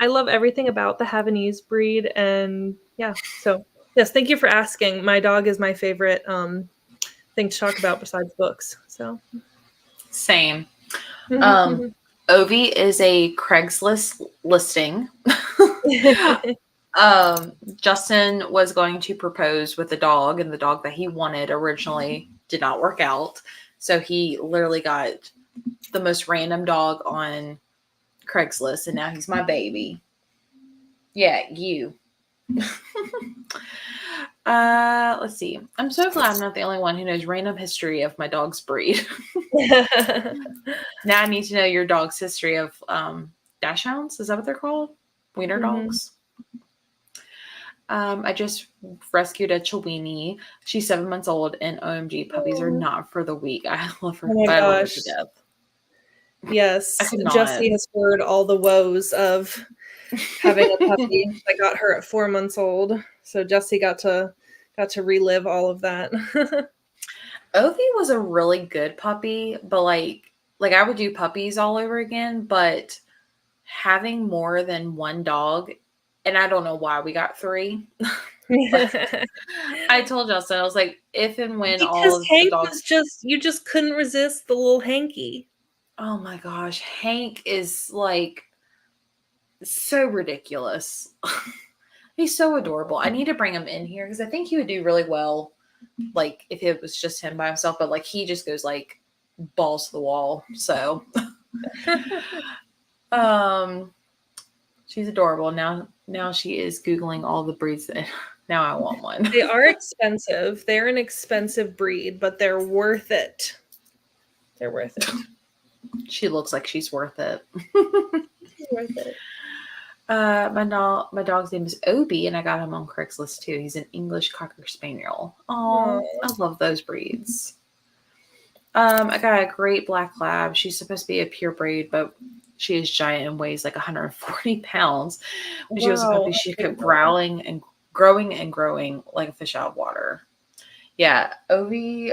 I love everything about the Havanese breed. And yeah, so yes, thank you for asking. My dog is my favorite thing to talk about besides books. So Same. Ovi is a Craigslist listing. Justin was going to propose with the dog, and the dog that he wanted originally did not work out. So he literally got the most random dog on Craigslist, and now he's my baby. Yeah, you. Let's see. I'm so glad I'm not the only one who knows random history of my dog's breed. Now I need to know your dog's history of dachshunds. Is that what they're called? Wiener dogs. I just rescued a Chiweenie. She's 7 months old, and OMG, puppies are not for the weak. I love her. Oh my I love her gosh. to death. Yes, I could not. Jessie has heard all the woes of having a puppy. I got her at 4 months old, so Jessie got to relive all of that. Ovi was a really good puppy, but like I would do puppies all over again, but having more than one dog, and I don't know why we got 3. I told Justin, I was like, if and when all Because of the Hank dogs. was just, you just couldn't resist the little Hanky. Oh my gosh, Hank is like so ridiculous. He's so adorable. I need to bring him in here because I think he would do really well, like if it was just him by himself. But like he just goes like balls to the wall. So, she's adorable. Now she is Googling all the breeds that now I want one. They are expensive. They're an expensive breed, but they're worth it. They're worth it. She looks like she's worth it. Worth it. My dog's name is Obi, and I got him on Craigslist too. He's an English Cocker Spaniel. Oh, I love those breeds. I got a great black lab. She's supposed to be a purebred, but she is giant and weighs like 140 pounds. When she was a puppy, she kept growling and growing like a fish out of water. Yeah, Ovi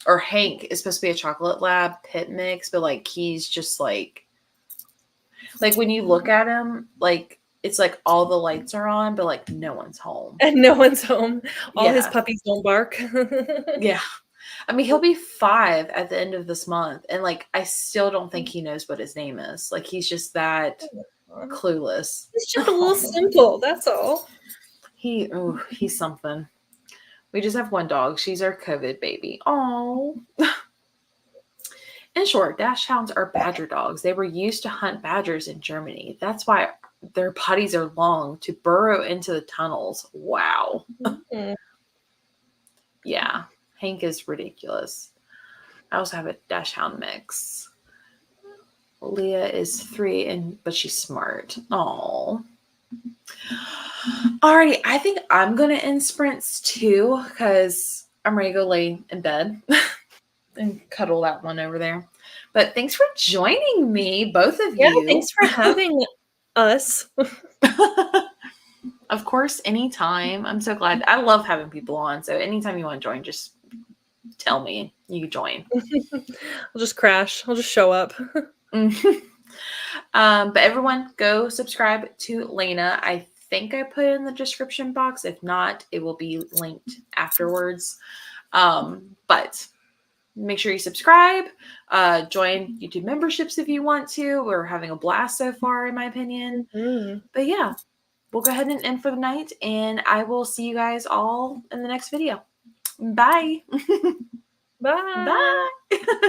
or Hank is supposed to be a chocolate lab pit mix, but like he's just like when you look at him, like it's like all the lights are on, but like no one's home. And no one's home. All his puppies don't bark. Yeah. I mean, he'll be 5 at the end of this month, and like I still don't think he knows what his name is. Like he's just that clueless. He's just a little simple. That's all. He's something. We just have one dog. She's our COVID baby. Oh. In short, dachshunds are badger dogs. They were used to hunt badgers in Germany. That's why their bodies are long to burrow into the tunnels. Wow. Mm-hmm. Yeah. Hank is ridiculous. I also have a dachshund mix. Leah is 3, but she's smart. Oh. Alrighty, I think I'm gonna end sprints too because I'm ready to go lay in bed and cuddle that one over there. But thanks for joining me, both of you. Yeah, thanks for having us. Of course, anytime. I'm so glad. I love having people on. So anytime you want to join, just tell me. You can join. I'll just crash. I'll just show up. But everyone, go subscribe to Lena. I think I put it in the description box. If not, it will be linked afterwards. But make sure you subscribe. Join YouTube memberships if you want to. We're having a blast so far, in my opinion. Mm-hmm. But yeah, we'll go ahead and end for the night, and I will see you guys all in the next video. Bye. Bye. Bye.